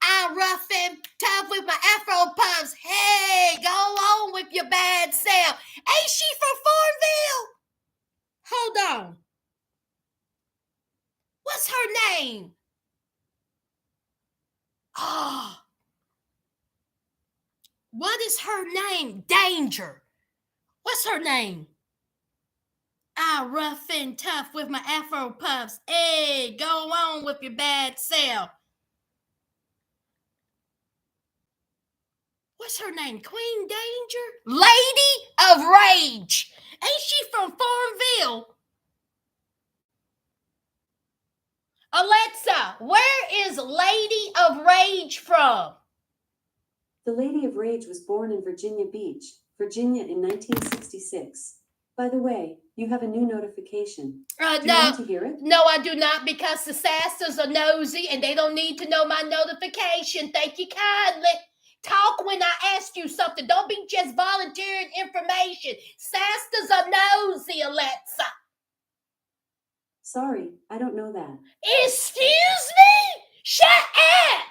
[SPEAKER 1] I'm rough and tough with my Afro puffs. Hey, go on with your bad self. Ain't she from Farmville? Hold on. What's her name? Oh, what is her name? Danger. What's her name? I'm rough and tough with my Afro puffs. Hey, go on with your bad self. What's her name? Queen Danger? Lady of Rage. Ain't she from Farmville? Alexa, where is Lady of Rage from?
[SPEAKER 2] The Lady of Rage was born in Virginia Beach, Virginia in 1966. By the way, you have a new notification. Do you want to hear it?
[SPEAKER 1] No, I do not, because the Sasters are nosy and they don't need to know my notification. Thank you kindly. Talk when I ask you something. Don't be just volunteering information. Sasters are nosy, Alexa.
[SPEAKER 2] Sorry, I don't know that.
[SPEAKER 1] Excuse me? Shut up!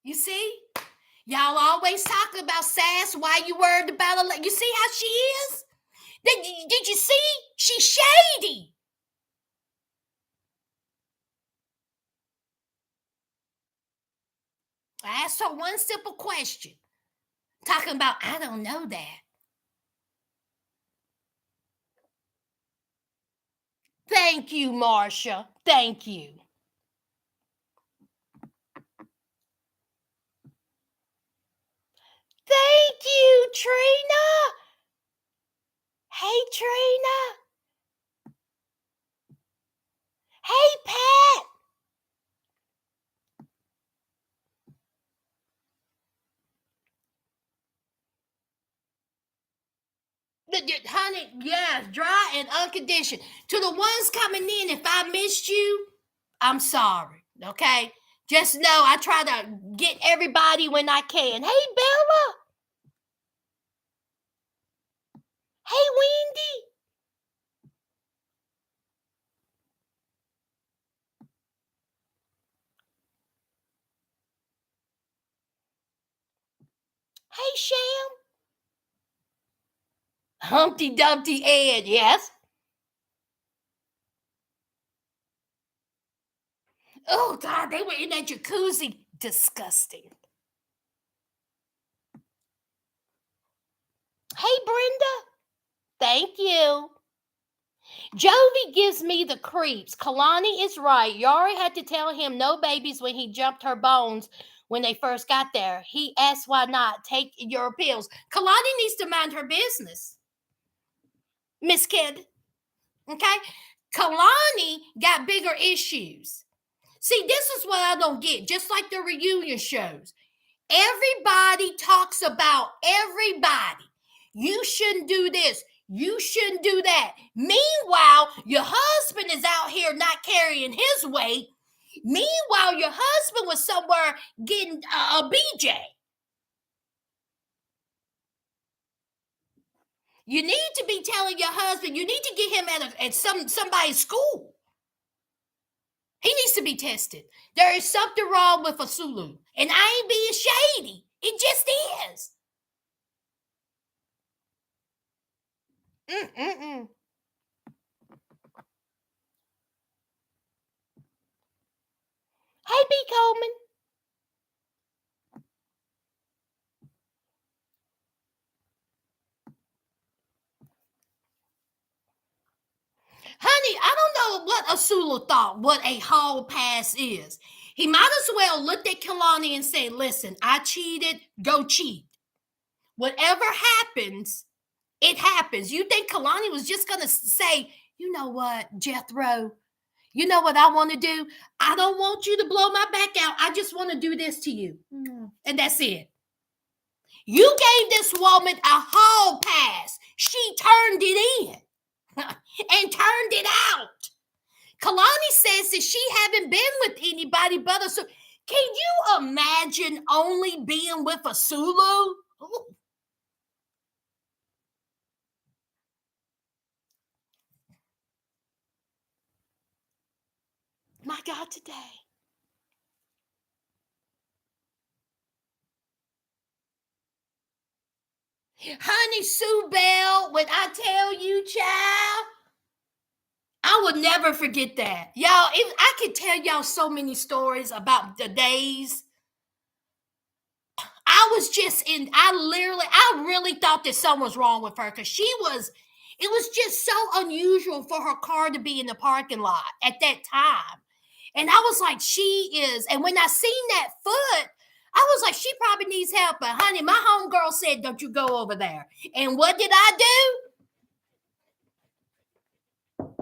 [SPEAKER 1] You see? Y'all always talking about Sass. Why you worried about her? You see how she is? Did you see? She's shady. I asked her one simple question. Talking about, I don't know that. Thank you, Marsha. Thank you. Thank you, Trina. Hey, Trina. Hey, Pat. Honey, yeah, dry and unconditioned. To the ones coming in, if I missed you, I'm sorry, okay? Just know I try to get everybody when I can. Hey, Bella. Hey, Wendy. Hey, Sham. Humpty Dumpty Ed, yes? Oh, God, they were in that jacuzzi. Disgusting. Hey, Brenda. Thank you. Jovi gives me the creeps. Kalani is right. Yari had to tell him no babies when he jumped her bones when they first got there. He asked why not. Take your pills. Kalani needs to mind her business. Miss Kid. Okay? Kalani got bigger issues. See, this is what I don't get. Just like the reunion shows. Everybody talks about everybody. You shouldn't do this. You shouldn't do that. Meanwhile, your husband is out here not carrying his weight. Meanwhile, your husband was somewhere getting a BJ. You need to be telling your husband, you need to get him at somebody's school. He needs to be tested. There is something wrong with Fasulu. And I ain't being shady. It just is. Mm-mm-mm. Hey, B. Coleman. Honey, I don't know what Asula thought what a hall pass is. He might as well looked at Kalani and said, listen, I cheated, go cheat. Whatever happens, it happens. You think Kalani was just going to say, you know what, Jethro, you know what I want to do? I don't want you to blow my back out. I just want to do this to you. And that's it. You gave this woman a hall pass. She turned it in and turned it out. Kalani says that she haven't been with anybody but a Sulu. Can you imagine only being with a Sulu? Ooh. My God, today. Honey Sue Bell, when I tell you, child, I will never forget that. Y'all, I could tell y'all so many stories about the days. I really thought that something was wrong with her because it was just so unusual for her car to be in the parking lot at that time. And I was like, she is. And when I seen that foot, I was like, she probably needs help. But honey, my homegirl said, don't you go over there. And what did I do?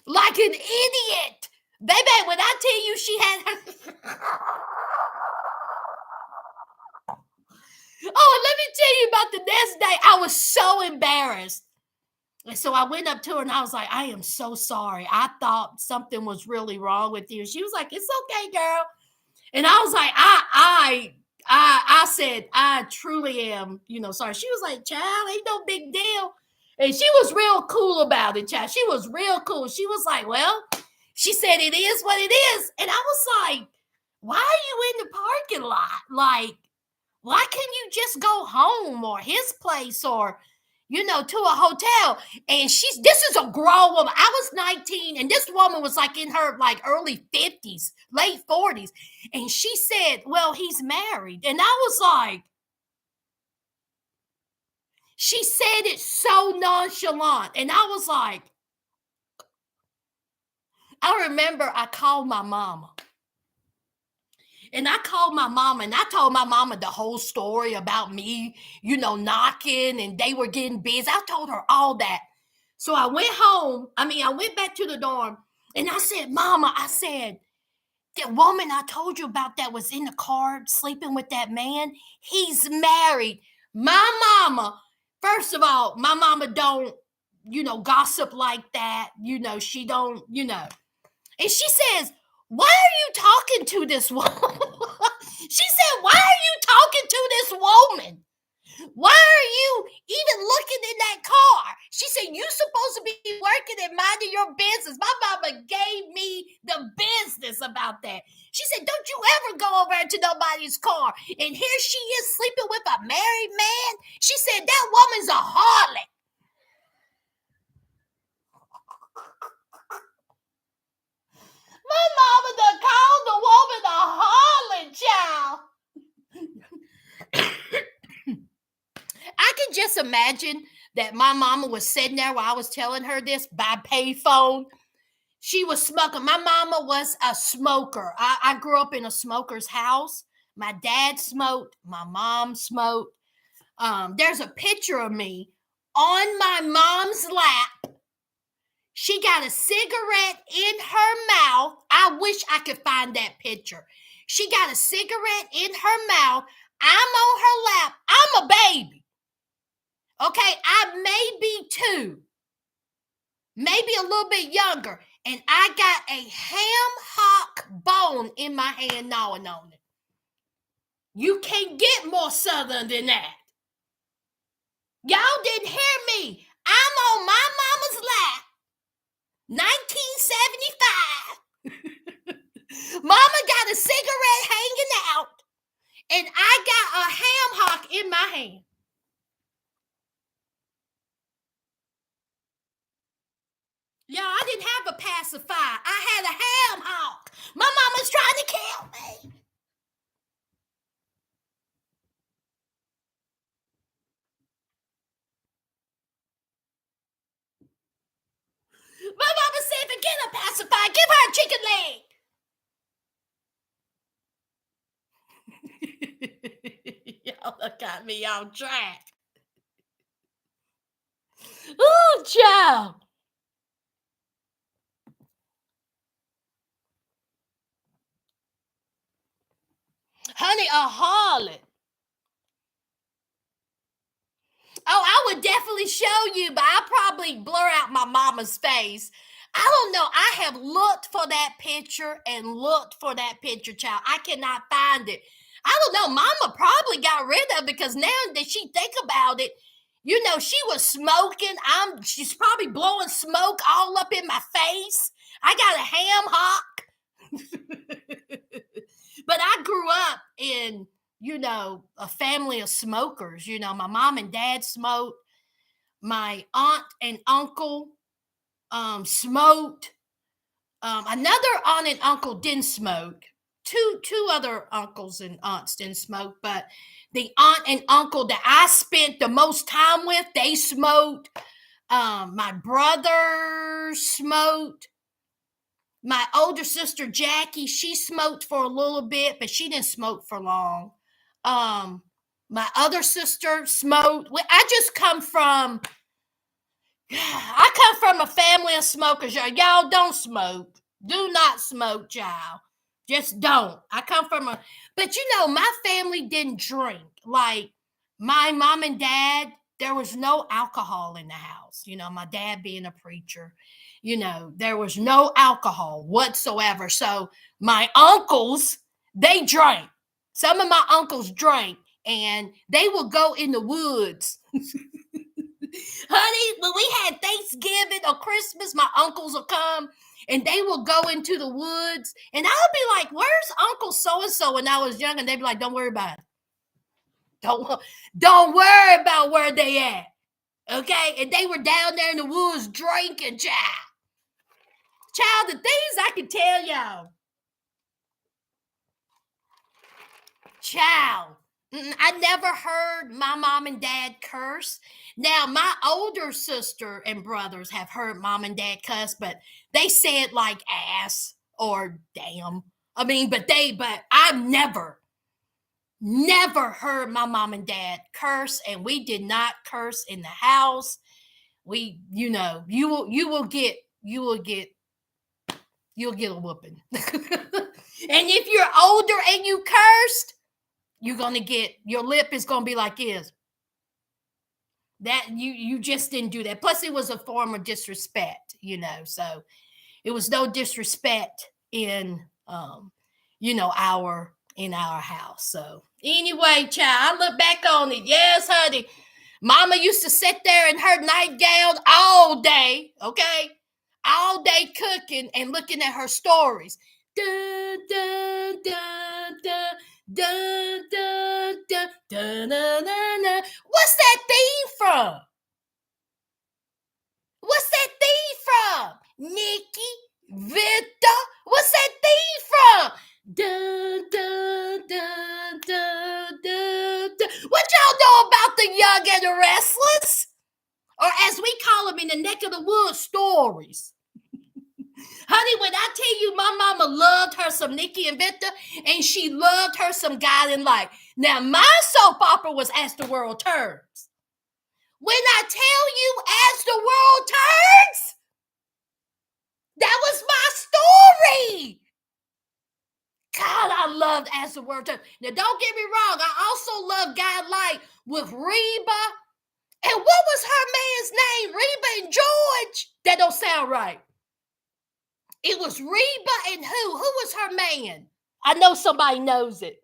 [SPEAKER 1] Like an idiot. Baby, when I tell you she had Oh, let me tell you about the next day. I was so embarrassed. And so I went up to her and I was like, I am so sorry. I thought something was really wrong with you. She was like, it's okay, girl. And I was like, I said, I truly am, sorry. She was like, child, ain't no big deal. And she was real cool about it, child. She was real cool. She was like, well, she said, it is what it is. And I was like, why are you in the parking lot? Like, why can't you just go home or his place or, to a hotel? And this is a grown woman. I was 19 and this woman was like in her like early 50s, late 40s. And she said, well, he's married. And I was like, she said it so nonchalant. And I was like, I remember I called my mama. And I called my mama and I told my mama the whole story about me, knocking and they were getting busy. I told her all that. So I went home. I went back to the dorm and I said, Mama, I said, that woman I told you about that was in the car sleeping with that man, he's married. My mama, first of all, my mama don't, gossip like that. She don't, And she says, why are you talking to this woman? She said, why are you talking to this woman? Why are you even looking in that car? She said, you supposed to be working and minding your business. My mama gave me the business about that. She said, don't you ever go over to nobody's car. And here she is sleeping with a married man. She said, that woman's a harlot. My mama done called the woman a harlot, child. I can just imagine that my mama was sitting there while I was telling her this by payphone. She was smoking. My mama was a smoker. I grew up in a smoker's house. My dad smoked. My mom smoked. There's a picture of me on my mom's lap. She got a cigarette in her mouth. I wish I could find that picture. She got a cigarette in her mouth. I'm on her lap. I'm a baby. Okay, I may be 2, maybe a little bit younger, and I got a ham hock bone in my hand gnawing on it. You can't get more southern than that. Y'all didn't hear me. I'm on my mama's lap. 1975. Mama got a cigarette hanging out, and I got a ham hock in my hand. Y'all, I didn't have a pacifier. I had a ham hock. My mama's trying to kill me. My mama said, forget a pacifier. Give her a chicken leg. Y'all got me on track. Ooh, child. Honey, a harlot. Oh, I would definitely show you, but I'll probably blur out my mama's face. I don't know. I have looked for that picture and looked for that picture, child. I cannot find it. I don't know. Mama probably got rid of it because now that she think about it, you know, she was smoking. She's probably blowing smoke all up in my face. I got a ham hock. But I grew up in, you know, a family of smokers. You know, my mom and dad smoked. My aunt and uncle smoked. Another aunt and uncle didn't smoke. Two other uncles and aunts didn't smoke, but the aunt and uncle that I spent the most time with, they smoked. My brother smoked. My older sister Jackie, she smoked for a little bit, but she didn't smoke for long. My other sister smoked. I just come from a family of smokers. Y'all don't smoke. Do not smoke, y'all. Just don't. But you know, my family didn't drink. Like my mom and dad, there was no alcohol in the house. You know, my dad being a preacher, you know, there was no alcohol whatsoever. So my uncles, they drank. Some of my uncles drank, and they would go in the woods. Honey, when we had Thanksgiving or Christmas, my uncles will come and they will go into the woods, and I would be like, where's Uncle so-and-so when I was young? And they'd be like, don't worry about it. Don't worry about where they at. Okay? And they were down there in the woods drinking, child. Child, the things I can tell y'all. Child, I never heard my mom and dad curse. Now, my older sister and brothers have heard mom and dad cuss, but they said like ass or damn. I mean, but I've never heard my mom and dad curse, and we did not curse in the house. We, you know, you'll get a whooping. And if you're older and you cursed, you're going to get, your lip is going to be like this. That you just didn't do that. Plus, it was a form of disrespect, you know. So it was no disrespect in, you know, in our house. So anyway, child, I look back on it. Yes, honey. Mama used to sit there in her nightgown all day, okay? All day cooking and looking at her stories. Dun, dun, dun, dun, dun, dun, dun, dun, dun, dun, dun. What's that theme from? What's that theme from? Nikki, Victor. What's that theme from? Dun, dun, dun, dun, dun, dun. What y'all know about the Young and the Restless? Or as we call them in the neck of the woods, stories. Honey, when I tell you my mama loved her some Nikki and Victor, and she loved her some Guiding Light. Now, my soap opera was As the World Turns. When I tell you As the World Turns, that was my story. God, I loved As the World Turns. Now, don't get me wrong. I also love Guiding Light with Reba. And what was her man's name? Reba and George. That don't sound right. It was Reba and who? Who was her man? I know somebody knows it.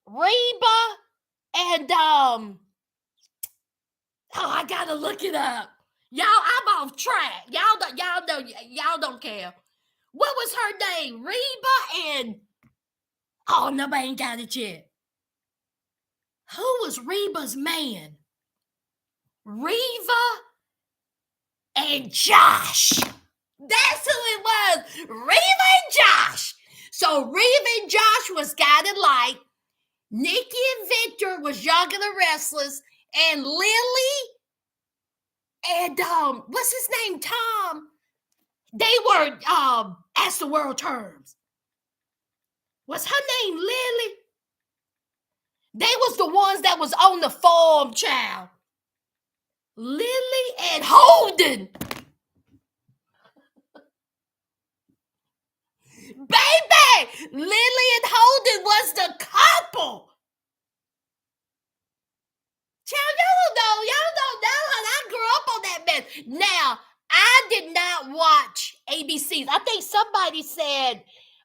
[SPEAKER 1] Reba and I gotta look it up. Y'all, I'm off track. Y'all don't care. What was her name? Reba and nobody ain't got it yet. Who was Reba's man? Reba and Josh. That's who it was. Reba and Josh. So Reba and Josh was Guiding Light. Nikki and Victor was Young and the Restless. And Lily and what's his name? Tom. They were As the World Turns. Was her name Lily? They was the ones that was on the farm, child. Lily and Holden. Baby, Lily and Holden was the couple. Child, y'all don't know how I grew up on that mess. Now, I did not watch ABCs. I think somebody said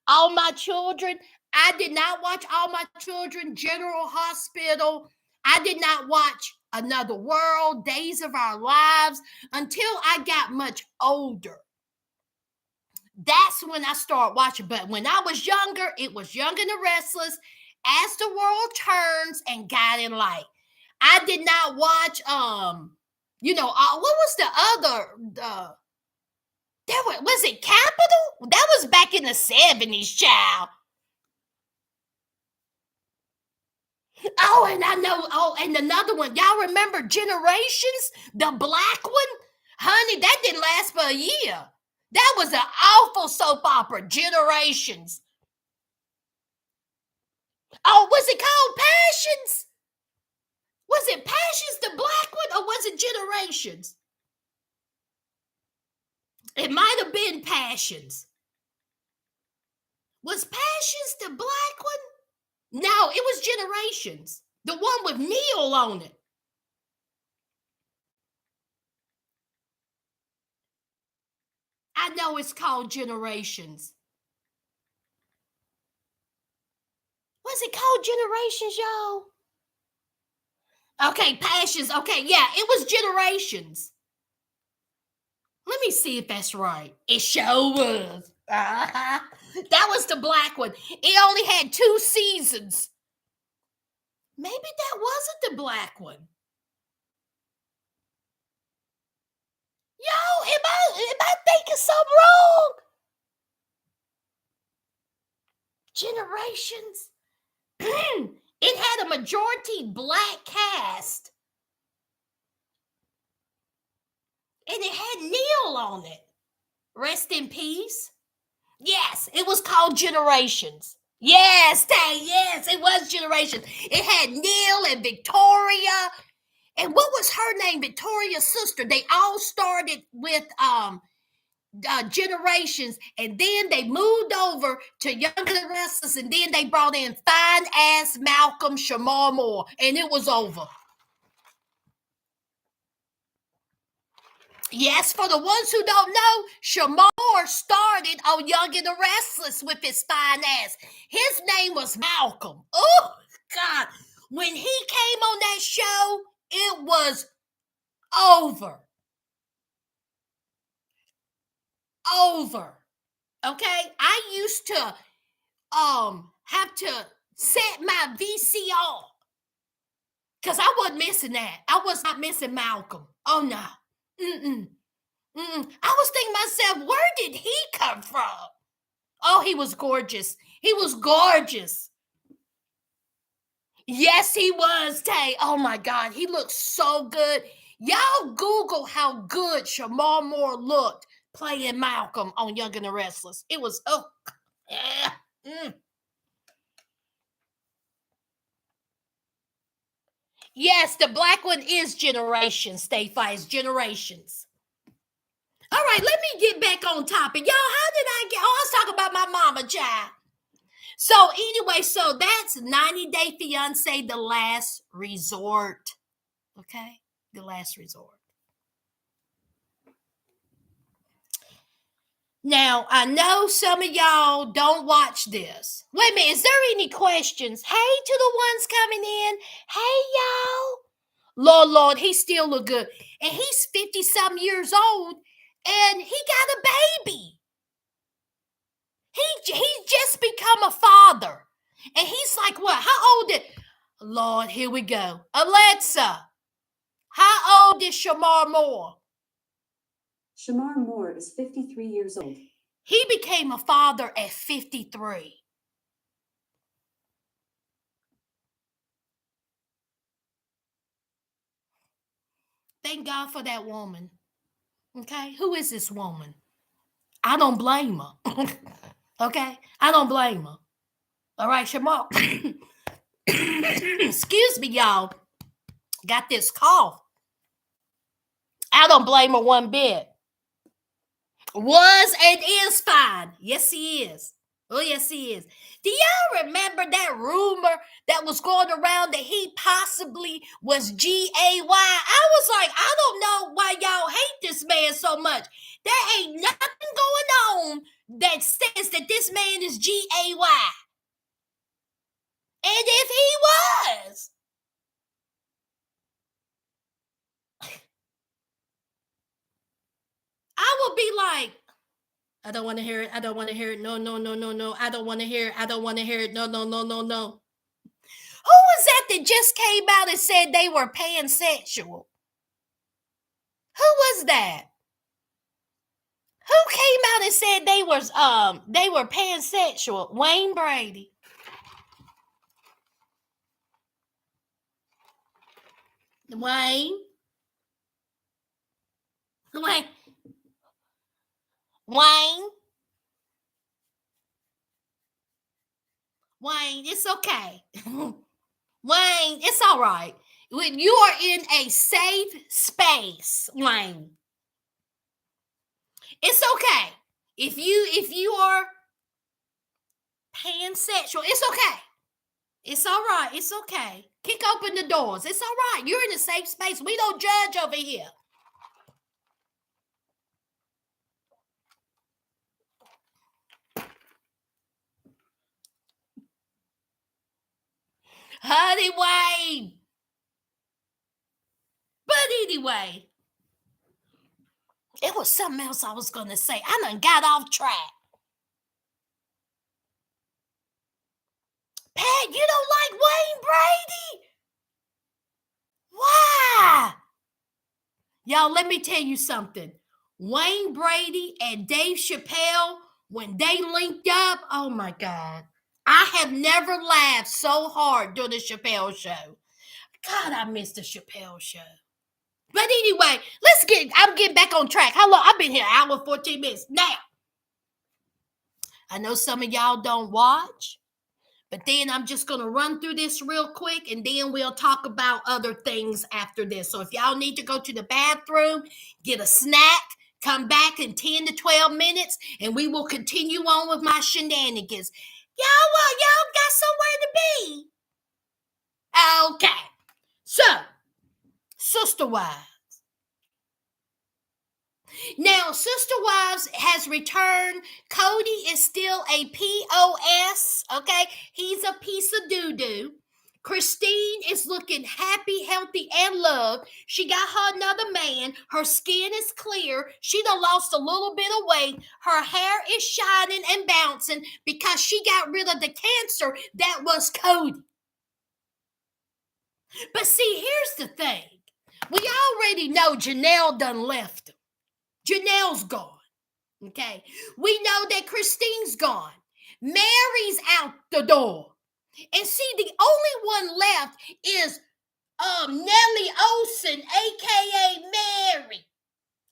[SPEAKER 1] All My Children. I did not watch All My Children, General Hospital. I did not watch Another World, Days of Our Lives until I got much older. That's when I started watching. But when I was younger, it was Young and the Restless, As the World Turns, and Guiding Light. I did not watch what was the other was it Capital? That was back in the 70s, child. And another one. Y'all remember Generations? The black one? Honey, that didn't last for a year. That was an awful soap opera, Generations. Oh, was it called Passions? Was it Passions, the black one, or was it Generations? It might have been Passions. Was Passions the black one? No, it was Generations. The one with Neil on it. I know it's called Generations. Was it called Generations, y'all? Okay, Passions. Okay, yeah, it was Generations. Let me see if that's right. It sure was. That was the black one. It only had 2 seasons. Maybe that wasn't the black one. Yo, am I thinking something wrong? Generations. It had a majority black cast. And it had Neil on it. Rest in peace. Yes, it was called Generations. Yes, yes, it was Generations. It had Neil and Victoria. And what was her name? Victoria's sister. They all started with Generations, and then they moved over to Young and the Restless, and then they brought in fine ass Malcolm Shamar Moore, and it was over. Yes, for the ones who don't know, Shamar started on Young and the Restless with his fine ass. His name was Malcolm. Oh, God. When he came on that show, it was over. over. Okay, I used to have to set my VCR because I wasn't missing that. I was not missing Malcolm. Oh no. I was thinking myself, where did he come from? Oh, he was gorgeous. He was gorgeous. Yes, he was, Tay. Oh my God, he looked so good. Y'all Google how good Shamar Moore looked playing Malcolm on Young and the Restless. It was, oh, yeah. Yes, the black one is Generations, Stay Fights, Generations. All right, let me get back on topic. Y'all, how did I get? Oh, I was talking about my mama, child. So anyway, so that's 90 Day Fiance, the last resort. Okay, the last resort. Now, I know some of y'all don't watch this. Wait a minute, is there any questions? Hey to the ones coming in. Hey, y'all. Lord, he still look good. And he's 50-some years old, and he got a baby. He's just become a father. And he's like, what? How old is... Lord, here we go. Alexa, how old is Shamar Moore?
[SPEAKER 2] Shamar Moore is 53 years old.
[SPEAKER 1] He became a father at 53. Thank God for that woman. Okay? Who is this woman? I don't blame her. Okay? I don't blame her. All right, Shamar. Excuse me, y'all. Got this cough. I don't blame her one bit. Was and is fine. Yes, he is. Oh, yes, he is. Do y'all remember that rumor that was going around that he possibly was GAY? I was like, I don't know why y'all hate this man so much. There ain't nothing going on that says that this man is GAY. And if he was, I would be like, I don't want to hear it. I don't want to hear it. No. I don't want to hear it. I don't want to hear it. No. Who was that just came out and said they were pansexual? Who was that? Who came out and said they were pansexual? Wayne Brady. Wayne. Wayne, it's okay. Wayne, it's all right. When you are in a safe space, Wayne, it's okay. If you are pansexual, it's okay. It's all right. It's okay. Kick open the doors. It's all right. You're in a safe space. We don't judge over here. Anyway. But anyway, it was something else I was going to say. I done got off track. Pat, you don't like Wayne Brady? Why? Y'all, let me tell you something. Wayne Brady and Dave Chappelle, when they linked up, oh my God. I have never laughed so hard during the Chappelle show. God, I missed the Chappelle show. But anyway, I'm getting back on track. How long? I've been here an hour and 14 minutes. Now, I know some of y'all don't watch, but then I'm just going to run through this real quick, and then we'll talk about other things after this. So if y'all need to go to the bathroom, get a snack, come back in 10 to 12 minutes, and we will continue on with my shenanigans. Y'all got somewhere to be. Okay. So, Sister Wives. Now, Sister Wives has returned. Cody is still a POS, okay? He's a piece of doo-doo. Christine is looking happy, healthy, and loved. She got her another man. Her skin is clear. She done lost a little bit of weight. Her hair is shining and bouncing because she got rid of the cancer that was Cody. But see, here's the thing. We already know Janelle done left him. Janelle's gone. Okay. We know that Christine's gone. Mary's out the door. And see, the only one left is Nellie Olsen, a.k.a. Mary.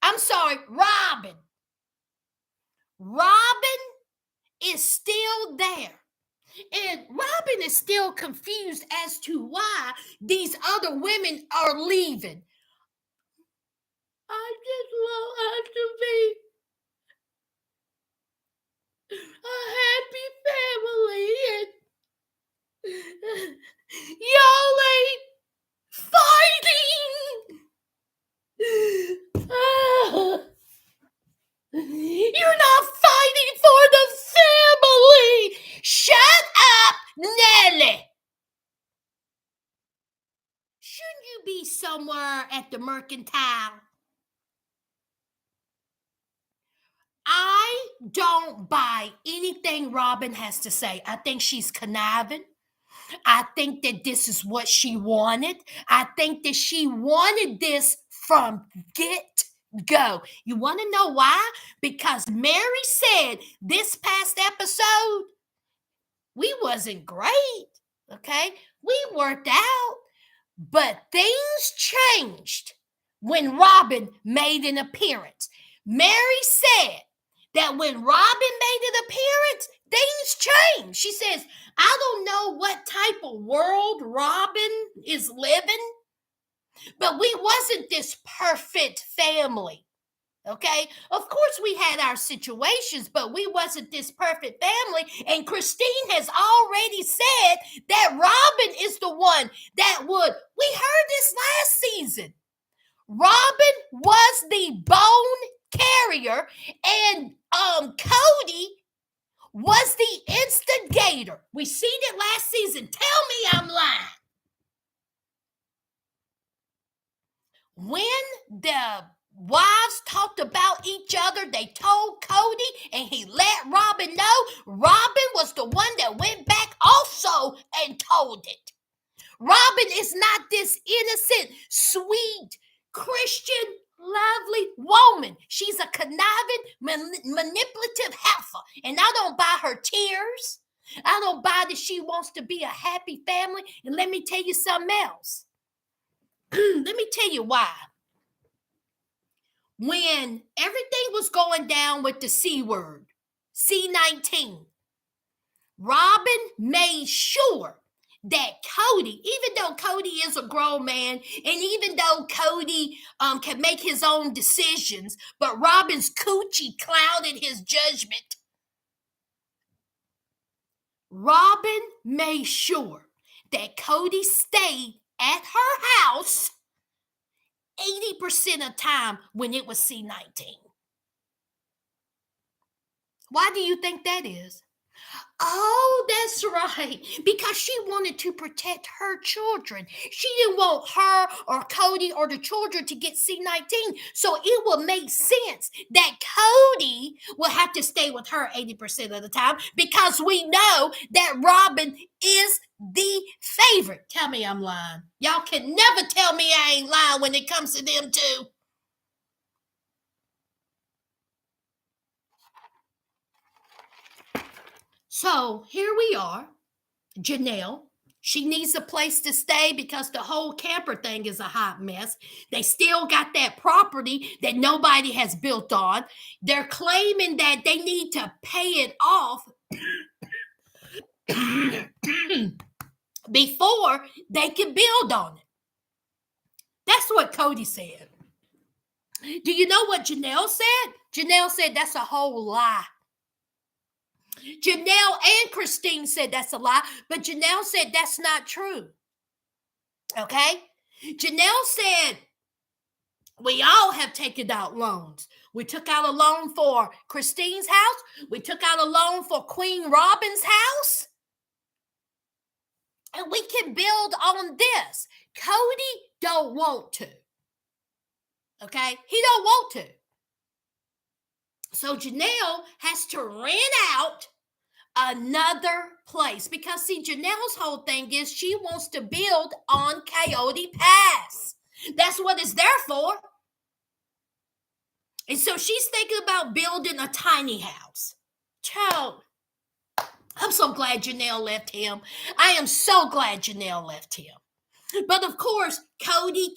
[SPEAKER 1] I'm sorry, Robin. Robin is still there. And Robin is still confused as to why these other women are leaving. I just want us to be a happy family. And y'all ain't fighting. You're not fighting for the family. Shut up, Nellie. Shouldn't you be somewhere at the mercantile? I don't buy anything Robin has to say. I think she's conniving. I think that this is what she wanted. I think that she wanted this from get-go. You want to know why? Because Mary said this past episode, we wasn't great, okay? We worked out, but things changed when Robin made an appearance. Mary said that when Robin made an appearance, things changed. She says, I don't know what type of world Robin is living, but we wasn't this perfect family. Okay, of course we had our situations, but we wasn't this perfect family. And Christine has already said that Robin is the one that would. We heard this last season. Robin was the bone carrier, and Cody was the instigator. We seen it last season. Tell me I'm lying. When the wives talked about each other, they told Cody, and he let Robin know. Robin was the one that went back also and told it. Robin is not this innocent, sweet, Christian, lovely woman. She's a conniving, manipulative heifer. And I don't buy her tears. I don't buy that she wants to be a happy family. And let me tell you something else. Let me tell you why. When everything was going down with the C word, C19, Robin made sure that Cody, even though Cody is a grown man, and even though Cody can make his own decisions, but Robin's coochie clouded his judgment, Robin made sure that Cody stayed at her house 80% of the time when it was C19. Why do you think that is? Oh, that's right. Because she wanted to protect her children. She didn't want her or Cody or the children to get C19. So it would make sense that Cody will have to stay with her 80% of the time because we know that Robin is the favorite. Tell me I'm lying. Y'all can never tell me I ain't lying when it comes to them two. So here we are. Janelle, she needs a place to stay because the whole camper thing is a hot mess. They still got that property that nobody has built on. They're claiming that they need to pay it off before they can build on it. That's what Cody said. Do you know what Janelle said? Janelle said that's a whole lie. Janelle and Christine said that's a lie, but Janelle said that's not true. Okay? Janelle said, we all have taken out loans. We took out a loan for Christine's house. We took out a loan for Queen Robin's house. And we can build on this. Cody don't want to. Okay? He don't want to. So Janelle has to rent out another place because, see, Janelle's whole thing is she wants to build on Coyote Pass. That's what it's there for. And so she's thinking about building a tiny house. Child, I'm so glad Janelle left him. I am so glad Janelle left him. But of course, Cody,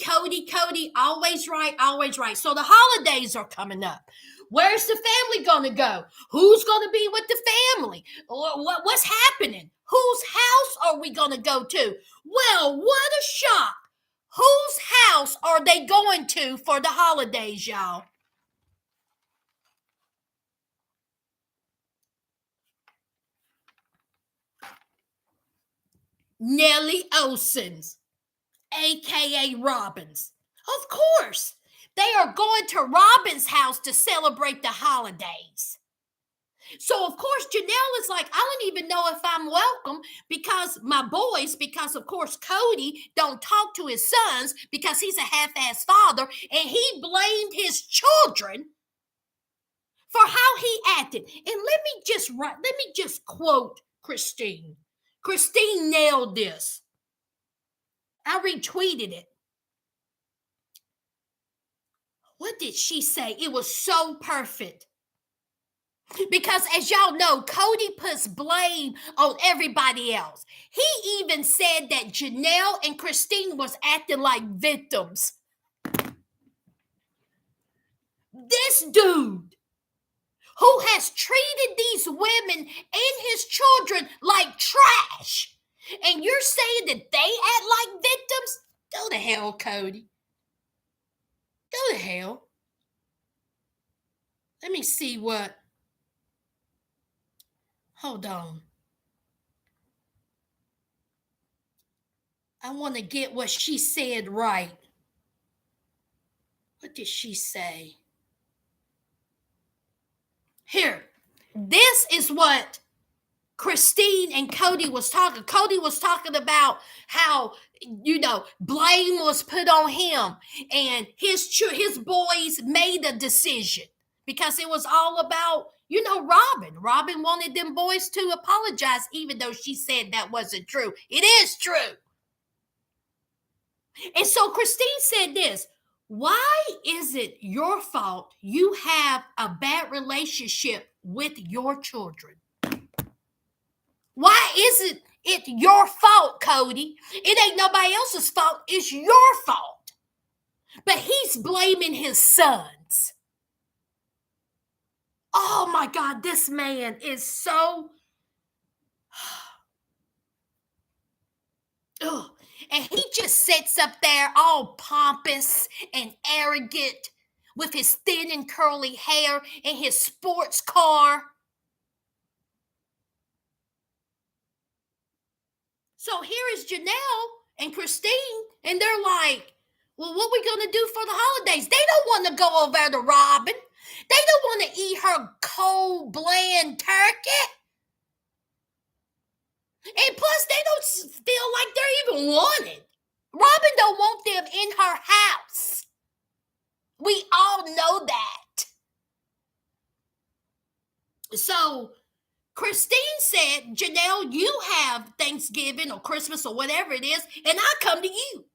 [SPEAKER 1] always right, always right. So the holidays are coming up. Where's the family going to go? Who's going to be with the family? What's happening? Whose house are we going to go to? Well, what a shock. Whose house are they going to for the holidays, y'all? Nellie Olsen's, a.k.a. Robin's. Of course, they are going to Robin's house to celebrate the holidays. So, of course, Janelle is like, I don't even know if I'm welcome because of course, Cody don't talk to his sons because he's a half-ass father, and he blamed his children for how he acted. And let me just quote Christine. Christine nailed this. I retweeted it. What did she say? It was so perfect. Because as y'all know, Cody puts blame on everybody else. He even said that Janelle and Christine was acting like victims. This dude who has treated these women and his children like trash, and you're saying that they act like victims? Go to hell, Cody. Go to hell. Let me see what. Hold on. I want to get what she said right. What did she say? Here. This is what Christine and Cody was talking. Cody was talking about how, blame was put on him, and his boys made a decision because it was all about, Robin. Robin wanted them boys to apologize, even though she said that wasn't true. It is true. And so Christine said this: why is it your fault you have a bad relationship with your children? Why isn't it your fault, Cody? It ain't nobody else's fault. It's your fault. But he's blaming his sons. Oh my God, this man is so... Ugh. And he just sits up there all pompous and arrogant with his thin and curly hair and his sports car. So here is Janelle and Christine, and they're like, well, what are we going to do for the holidays? They don't want to go over to Robin. They don't want to eat her cold, bland turkey. And plus, they don't feel like they're even wanted. Robin don't want them in her house. We all know that. So Christine said, Janelle, you have Thanksgiving or Christmas or whatever it is, and I come to you.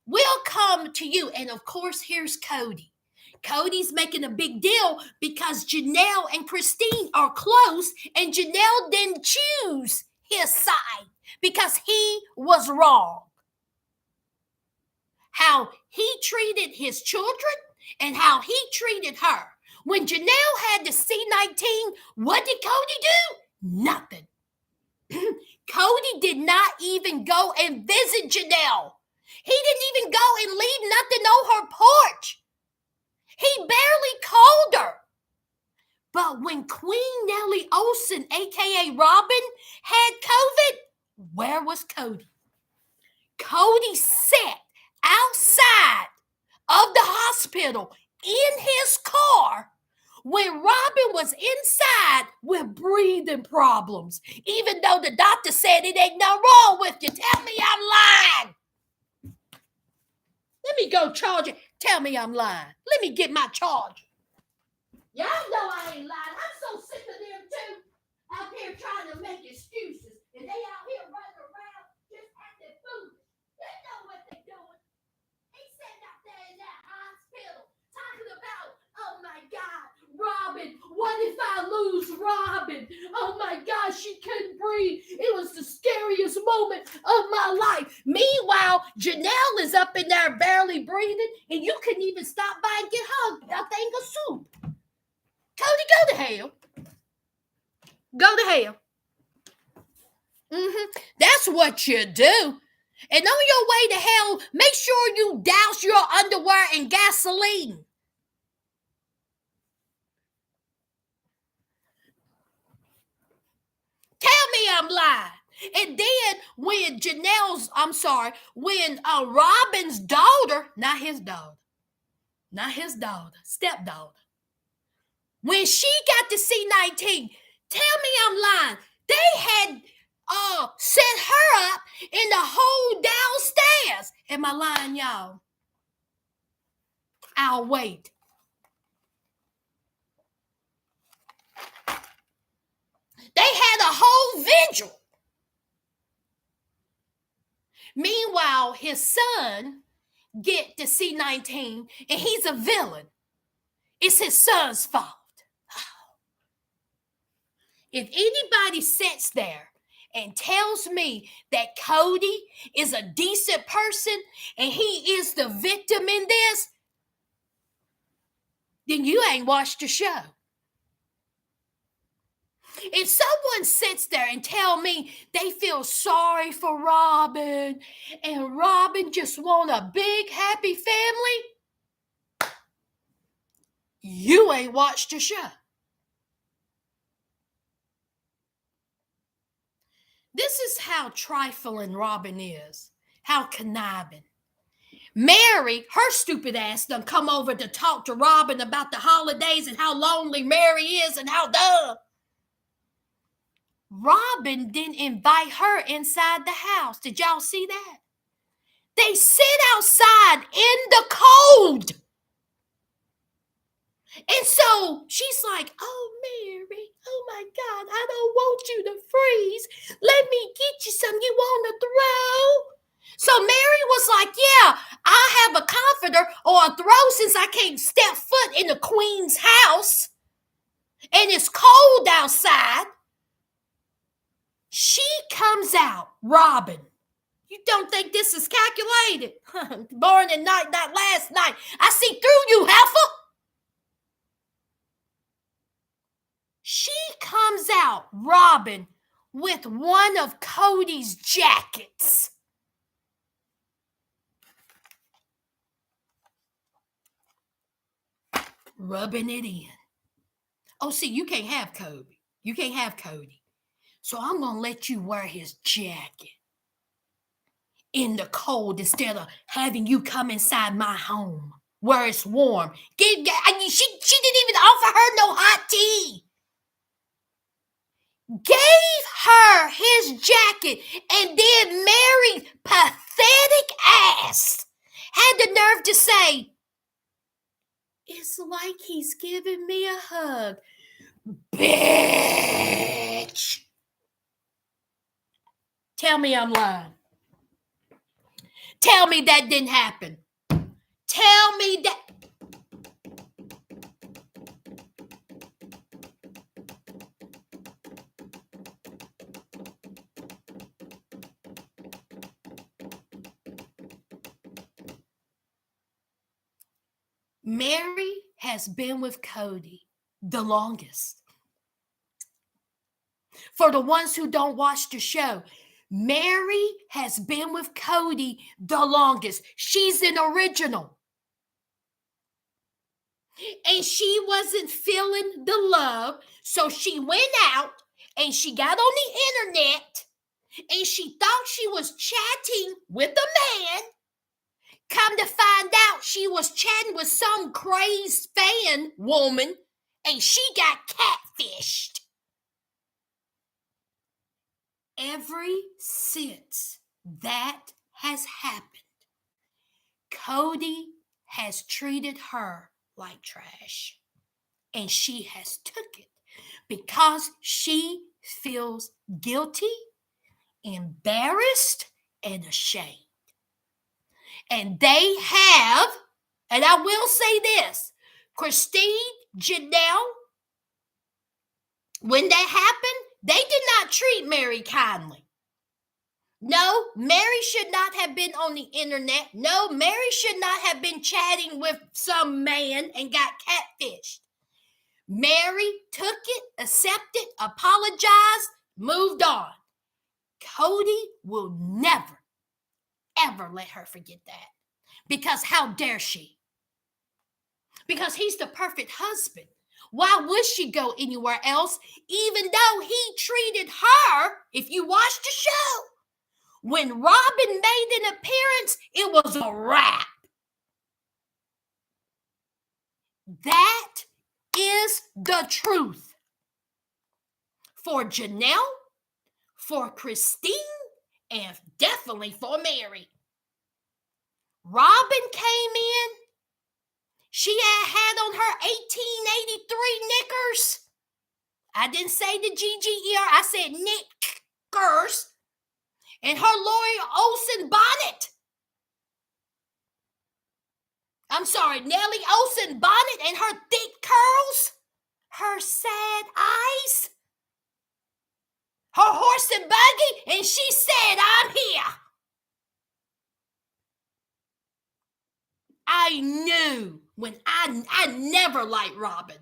[SPEAKER 1] We'll come to you. And of course, here's Cody. Cody's making a big deal because Janelle and Christine are close, and Janelle didn't choose his side because he was wrong. How he treated his children and how he treated her. When Janelle had the C-19, what did Cody do? Nothing. Cody did not even go and visit Janelle. He didn't even go and leave nothing on her porch. He barely called her. But when Queen Nellie Olsen, a.k.a. Robin, had COVID, where was Cody? Cody sat outside of the hospital in his car when Robin was inside with breathing problems, even though the doctor said it ain't nothing wrong with you. Tell me I'm lying. Let me go charge it. Tell me I'm lying. Let me get my charger. Y'all know I ain't lying. I'm so sick of them too. Out here trying to make excuses. And they out here running around just acting foolish. They know what they're doing. They sitting out there in that hospital talking about, oh my God, Robin, what if I lose Robin? Oh my God, she couldn't breathe. It was the scariest moment of my life. Meanwhile, Janelle is up in there barely breathing, and you couldn't even stop by and get her a thing of soup. Cody, go to hell. Go to hell. That's what you do. And on your way to hell, make sure you douse your underwear in gasoline. Tell me I'm lying. And then when Robin's daughter, not his daughter, stepdaughter, when she got to C-19, tell me I'm lying. They had set her up in the whole downstairs. Am I lying, y'all? I'll wait. They had a whole vigil. Meanwhile, his son get to C-19 and he's a villain. It's his son's fault. If anybody sits there and tells me that Cody is a decent person and he is the victim in this, then you ain't watched the show. If someone sits there and tell me they feel sorry for Robin and Robin just want a big happy family, you ain't watched the show. This is how trifling Robin is, how conniving. Mary, her stupid ass done come over to talk to Robin about the holidays and how lonely Mary is and how dumb. Robin didn't invite her inside the house. Did y'all see that? They sit outside in the cold. And so she's like, oh, Mary, oh my God, I don't want you to freeze. Let me get you some you want to throw. So Mary was like, yeah, I have a comforter or a throw since I can't step foot in the queen's house. And it's cold outside. She comes out, Robin. You don't think this is calculated? Born in night, not last night. I see through you, heifer. She comes out, Robin, with one of Cody's jackets. Rubbing it in. Oh, see, you can't have Cody. You can't have Cody. So I'm going to let you wear his jacket in the cold instead of having you come inside my home where it's warm. She didn't even offer her no hot tea. Gave her his jacket, and then Mary's pathetic ass had the nerve to say, it's like he's giving me a hug. Bitch. Tell me I'm lying. Tell me that didn't happen. Tell me that. Mary has been with Cody the longest. For the ones who don't watch the show, Mary has been with Cody the longest. She's an original. And she wasn't feeling the love, so she went out and she got on the internet and she thought she was chatting with a man. Come to find out she was chatting with some crazed fan woman and she got catfished. Ever since that has happened, Cody has treated her like trash, and she has took it because she feels guilty, embarrassed, and ashamed. And they have, and I will say this, Christine, Janelle, when that happened, they did not treat Mary kindly. No, Mary should not have been on the internet. No, Mary should not have been chatting with some man and got catfished. Mary took it, accepted, apologized, moved on. Cody will never, ever let her forget that. Because how dare she? Because he's the perfect husband. Why would she go anywhere else, even though he treated her, if you watch the show, when Robin made an appearance, it was a wrap. That is the truth. For Janelle, for Christine, and definitely for Mary. Robin came in. She had on her 1883 knickers. I didn't say the GGER. I said knickers. And her Lori Olsen bonnet. I'm sorry, Nellie Olsen bonnet and her thick curls. Her sad eyes. Her horse and buggy. And she said, I'm here. I knew when I never liked Robin.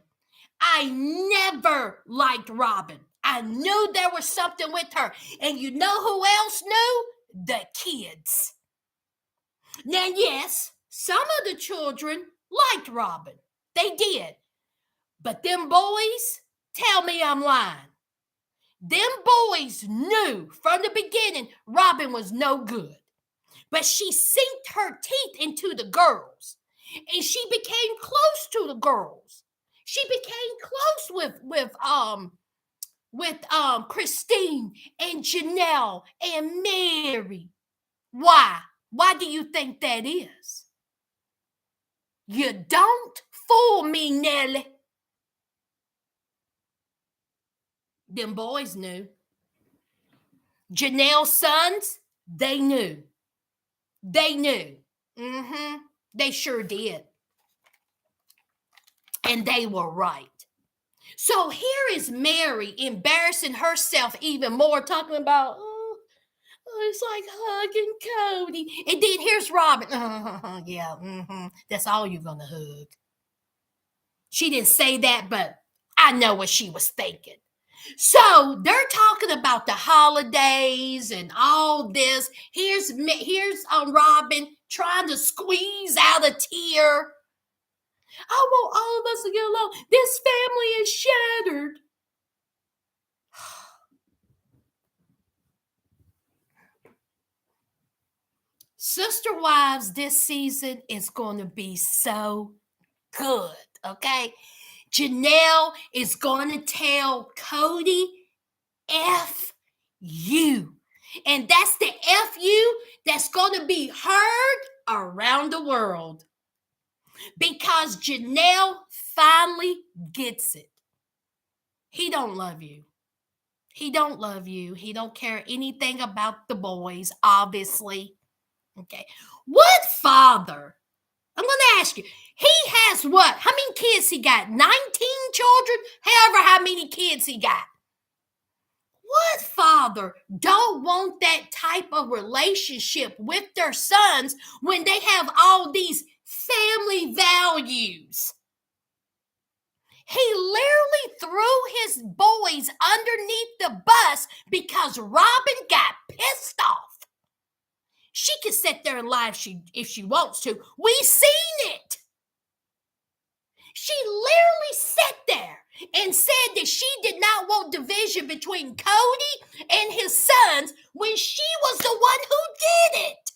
[SPEAKER 1] I never liked Robin. I knew there was something with her. And you know who else knew? The kids. Now, yes, some of the children liked Robin. They did. But them boys, tell me I'm lying. Them boys knew from the beginning Robin was no good. But she sinked her teeth into the girls. And she became close to the girls. She became close with Christine and Janelle and Mary. Why? Why do you think that is? You don't fool me, Nellie. Them boys knew. Janelle's sons, they knew. They knew. They sure did. And they were right. So here is Mary embarrassing herself even more, talking about, it's like hugging Cody. And then here's Robin. That's all you're going to hug. She didn't say that, but I know what she was thinking. So they're talking about the holidays and all this. Here's Robin trying to squeeze out a tear. I want all of us to get along. This family is shattered. Sister Wives this season is going to be so good, okay? Janelle is going to tell Cody, F you. And that's the F you that's going to be heard around the world. Because Janelle finally gets it. He don't love you. He don't love you. He don't care anything about the boys, obviously. Okay. What father? I'm going to ask you. He has what? How many kids he got? 19 children? However, how many kids he got. What father don't want that type of relationship with their sons when they have all these family values? He literally threw his boys underneath the bus because Robin got pissed off. She can sit there and lie if she wants to. We seen it. She literally sat there and said that she did not want division between Cody and his sons when she was the one who did it.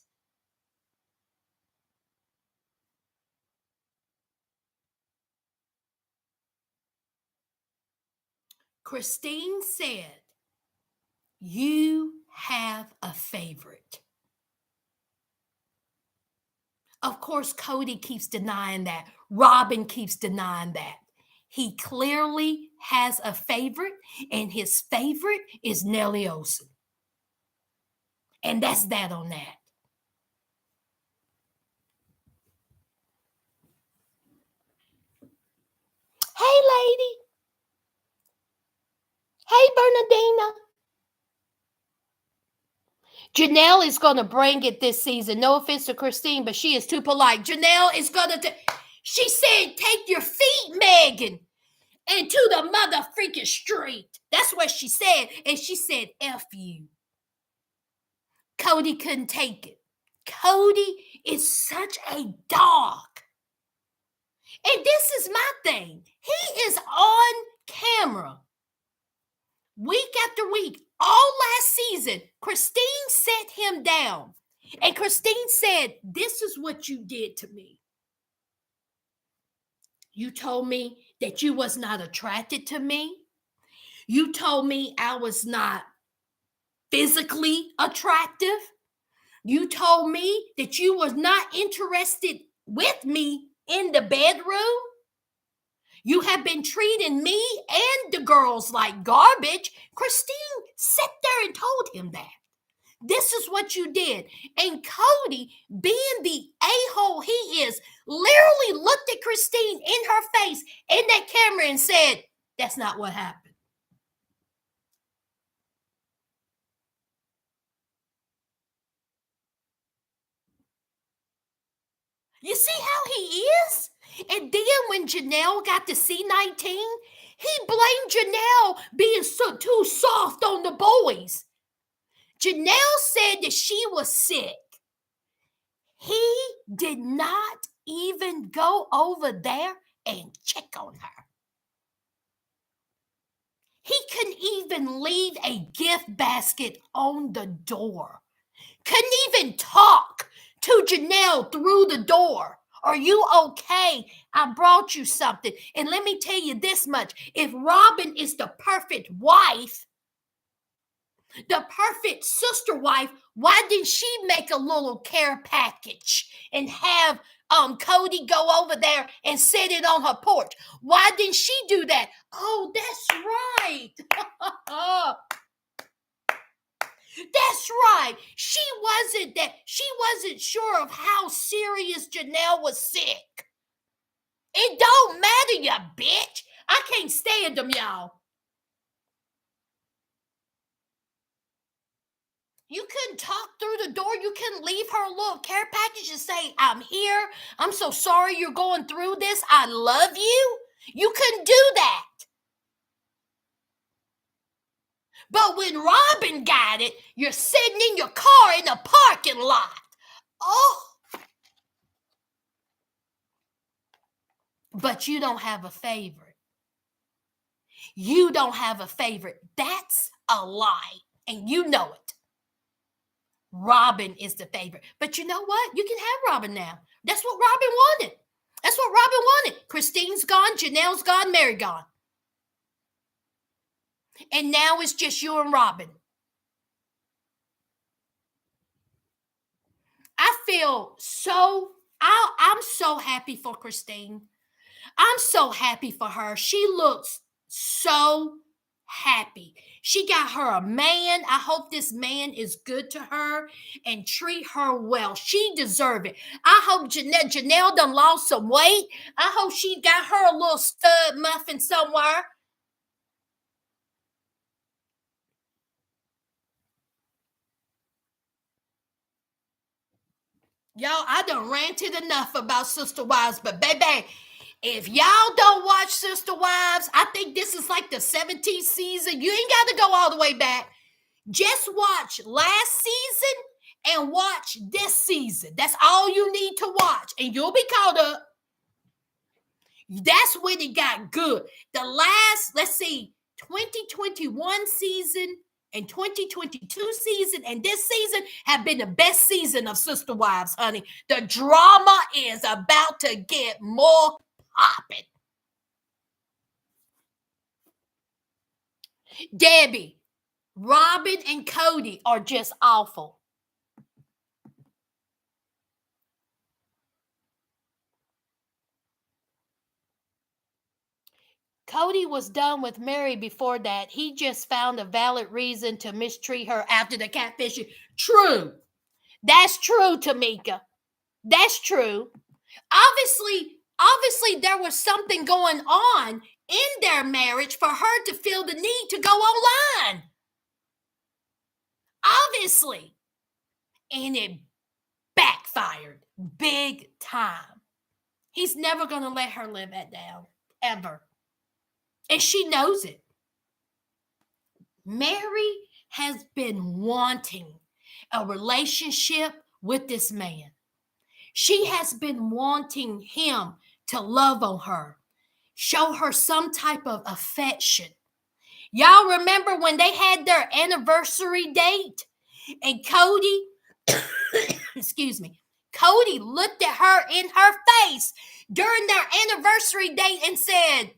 [SPEAKER 1] Christine said, you have a favorite. Of course, Cody keeps denying that. Robin keeps denying that. He clearly has a favorite, and his favorite is Nellie Olson. And that's that on that. Hey, lady. Hey, Bernardina. Janelle is going to bring it this season. No offense to Christine, but she is too polite. Janelle is going to... She said, take your feet, Megan, into the mother freaking street. That's what she said. And she said, F you. Cody couldn't take it. Cody is such a dog. And this is my thing. He is on camera week after week. All last season, Christine set him down. And Christine said, this is what you did to me. You told me that you was not attracted to me. You told me I was not physically attractive. You told me that you was not interested with me in the bedroom. You have been treating me and the girls like garbage. Christine sat there and told him that. This is what you did. And Cody, being the a-hole he is, literally looked at Christine in her face in that camera and said, that's not what happened. You see how he is? And then when Janelle got to C19, he blamed Janelle being too soft on the boys. Janelle said that she was sick. He did not even go over there and check on her. He couldn't even leave a gift basket on the door. Couldn't even talk to Janelle through the door. Are you okay? I brought you something. And let me tell you this much. If Robin is the perfect wife, the perfect sister wife, why didn't she make a little care package and have Cody go over there and set it on her porch? Why didn't she do that? Oh, that's right. That's right. She wasn't sure of how serious Janelle was sick. It don't matter, you bitch. I can't stand them, y'all. You couldn't talk through the door. You couldn't leave her a little care package and say, I'm here. I'm so sorry you're going through this. I love you. You couldn't do that. But when Robin got it, you're sitting in your car in the parking lot. Oh. But you don't have a favorite. You don't have a favorite. That's a lie. And you know it. Robin is the favorite. But you know what? You can have Robin now. That's what Robin wanted. That's what Robin wanted. Christine's gone. Janelle's gone. Mary gone. And now it's just you and Robin. I feel I'm so happy for Christine. I'm so happy for her. She looks so happy. She got her a man. I hope this man is good to her and treat her well. She deserves it. I hope Janelle done lost some weight. I hope she got her a little stud muffin somewhere. Y'all, I done ranted enough about Sister Wives, but baby, if y'all don't watch Sister Wives, I think this is like the 17th season. You ain't got to go all the way back. Just watch last season and watch this season. That's all you need to watch, and you'll be caught up. That's when it got good. The last, 2021 season and 2022 season and this season have been the best season of Sister Wives, honey. The drama is about to get more popping. Debbie, Robin and Cody are just awful. Cody was done with Mary before that. He just found a valid reason to mistreat her after the catfishing. True. That's true, Tamika. That's true. Obviously, there was something going on in their marriage for her to feel the need to go online. Obviously. And it backfired big time. He's never going to let her live that down, ever. And she knows it. Mary has been wanting a relationship with this man. She has been wanting him to love on her, show her some type of affection. Y'all remember when they had their anniversary date and Cody, excuse me, Cody looked at her in her face during their anniversary date and said,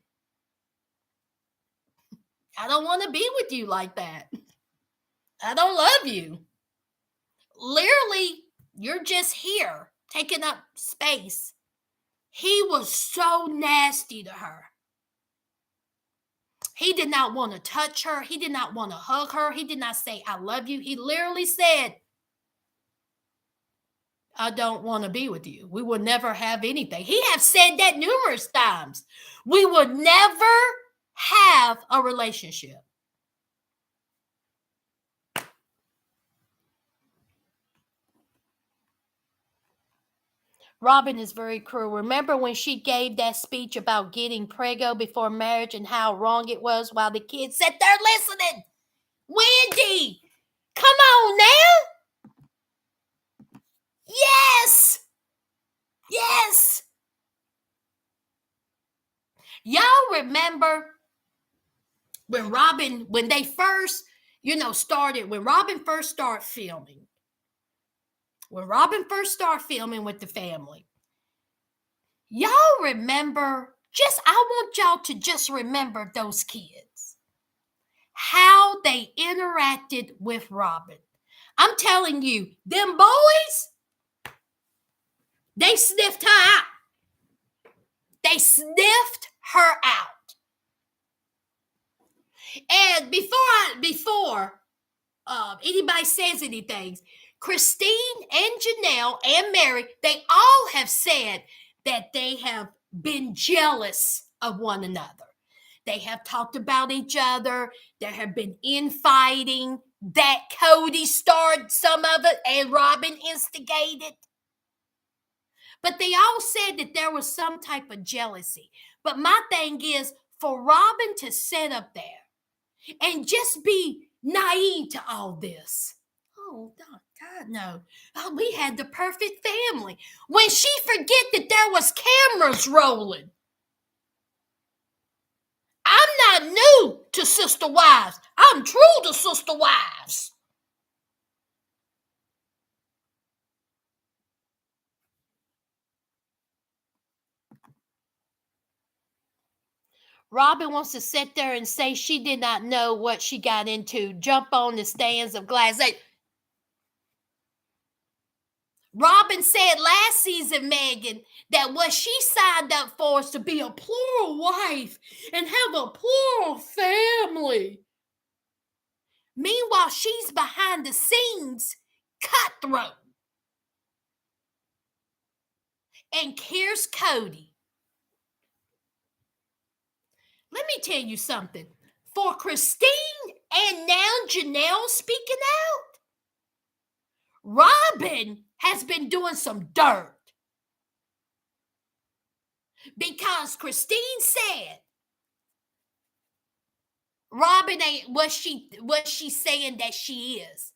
[SPEAKER 1] I don't want to be with you like that. I don't love you. Literally, you're just here taking up space. He was so nasty to her. He did not want to touch her. He did not want to hug her. He did not say, I love you. He literally said, I don't want to be with you. We will never have anything. He has said that numerous times. We would never have a relationship. Robin is very cruel. Remember when she gave that speech about getting preggo before marriage and how wrong it was while the kids sat there listening? Wendy, come on now. Yes. Yes. Y'all remember when they first, started, when Robin first started filming with the family, y'all remember, I want y'all to just remember those kids, how they interacted with Robin. I'm telling you, them boys, they sniffed her out. They sniffed her out. And before anybody says anything, Christine and Janelle and Mary, they all have said that they have been jealous of one another. They have talked about each other. There have been infighting. That Cody started some of it and Robin instigated. But they all said that there was some type of jealousy. But my thing is, for Robin to sit up there and just be naive to all this. Oh, God, no. Oh, we had the perfect family. When she forget that there was cameras rolling. I'm not new to Sister Wives. I'm true to Sister Wives. Robin wants to sit there and say she did not know what she got into. Jump on the stands of glass. Robin said last season, Megan, that what she signed up for is to be a plural wife and have a plural family. Meanwhile, she's behind the scenes, cutthroat. And here's Cody. Let me tell you something. For Christine and now Janelle speaking out, Robin has been doing some dirt. Because Christine said Robin ain't what she's saying that she is.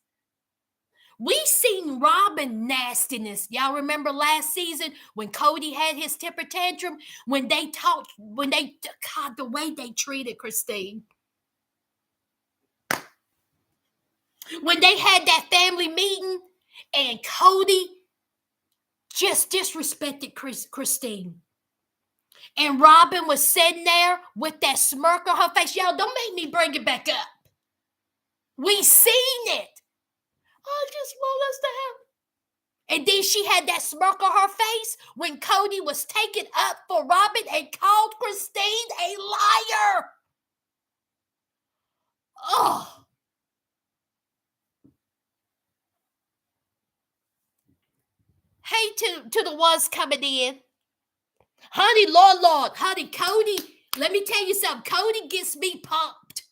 [SPEAKER 1] We seen Robin nastiness. Y'all remember last season when Cody had his temper tantrum? God, the way they treated Christine. When they had that family meeting and Cody just disrespected Christine. And Robin was sitting there with that smirk on her face. Y'all, don't make me bring it back up. We seen it. I just want us to have. And then she had that smirk on her face when Cody was taken up for Robin and called Christine a liar. Oh. Hey to the ones coming in. Honey, Lord, honey, Cody, let me tell you something. Cody gets me pumped.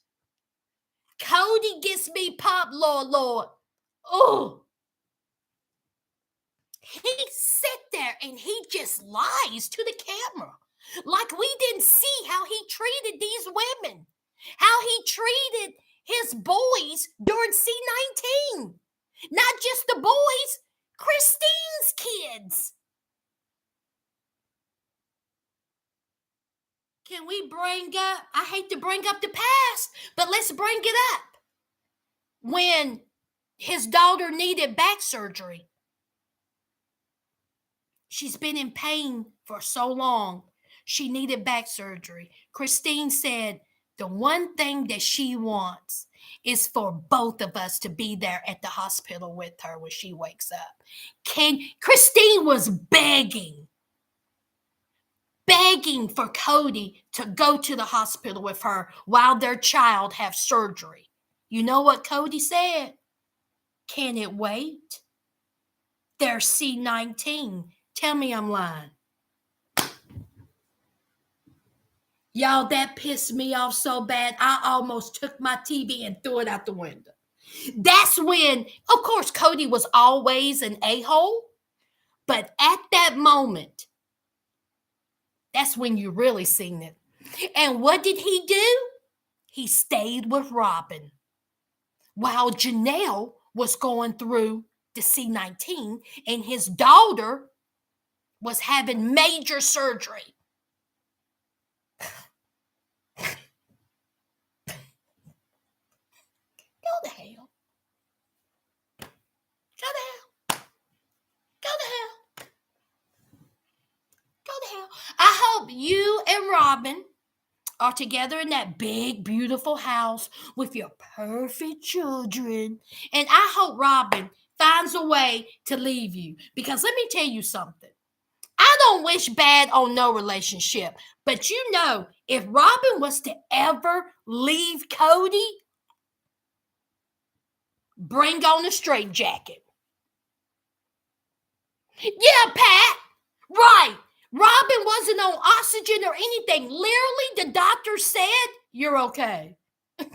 [SPEAKER 1] Cody gets me pumped, Lord. Oh. He sit there and he just lies to the camera. Like we didn't see how he treated these women. How he treated his boys during C19. Not just the boys, Christine's kids. Can we bring up, I hate to bring up the past, but let's bring it up. When his daughter needed back surgery. She's been in pain for so long. She needed back surgery. Christine said the one thing that she wants is for both of us to be there at the hospital with her when she wakes up. Christine was begging for Cody to go to the hospital with her while their child have surgery. You know what Cody said? Can it wait? They're C19. Tell me I'm lying. Y'all, that pissed me off so bad, I almost took my TV and threw it out the window. That's when, of course, Cody was always an a-hole. But at that moment, that's when you really seen it. And what did he do? He stayed with Robin. While Janelle was going through the C19 and his daughter was having major surgery. Go to hell. Go to hell. Go to hell. Go to hell. I hope you and Robin are together in that big, beautiful house with your perfect children. And I hope Robin finds a way to leave you. Because let me tell you something. I don't wish bad on no relationship. But you know, if Robin was to ever leave Cody, bring on a straitjacket. Yeah, Pat. Right. Robin wasn't on oxygen or anything. Literally, the doctor said, you're okay. The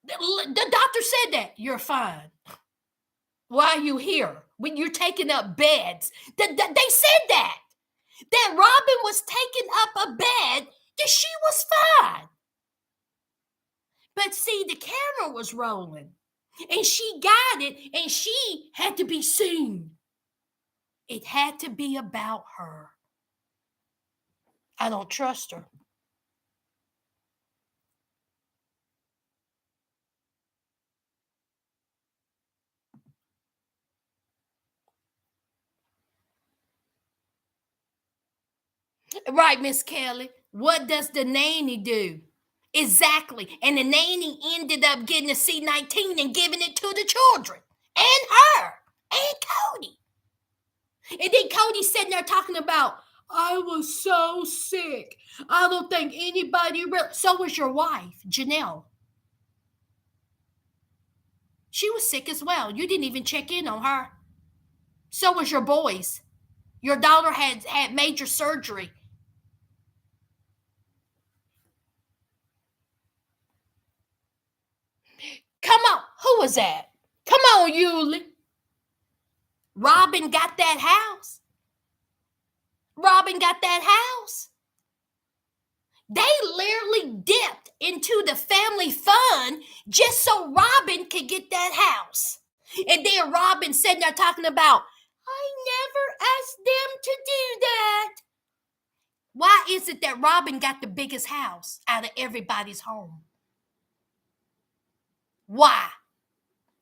[SPEAKER 1] doctor said that. You're fine. Why are you here? When you're taking up beds. They said that. That Robin was taking up a bed, that she was fine. But see, the camera was rolling. And she got it, and she had to be seen. It had to be about her. I don't trust her. Right, Miss Kelly. What does the nanny do? Exactly. And the nanny ended up getting a C19 and giving it to the children. And her. And Cody. And then Cody's sitting there talking about, I was so sick. I don't think anybody really. So was your wife, Janelle. She was sick as well. You didn't even check in on her. So was your boys. Your daughter had major surgery. Come on. Who was that? Come on, Yuli. Robin got that house. Robin got that house. They literally dipped into the family fund just so Robin could get that house. And then Robin sitting there talking about, I never asked them to do that. Why is it that Robin got the biggest house out of everybody's home? Why?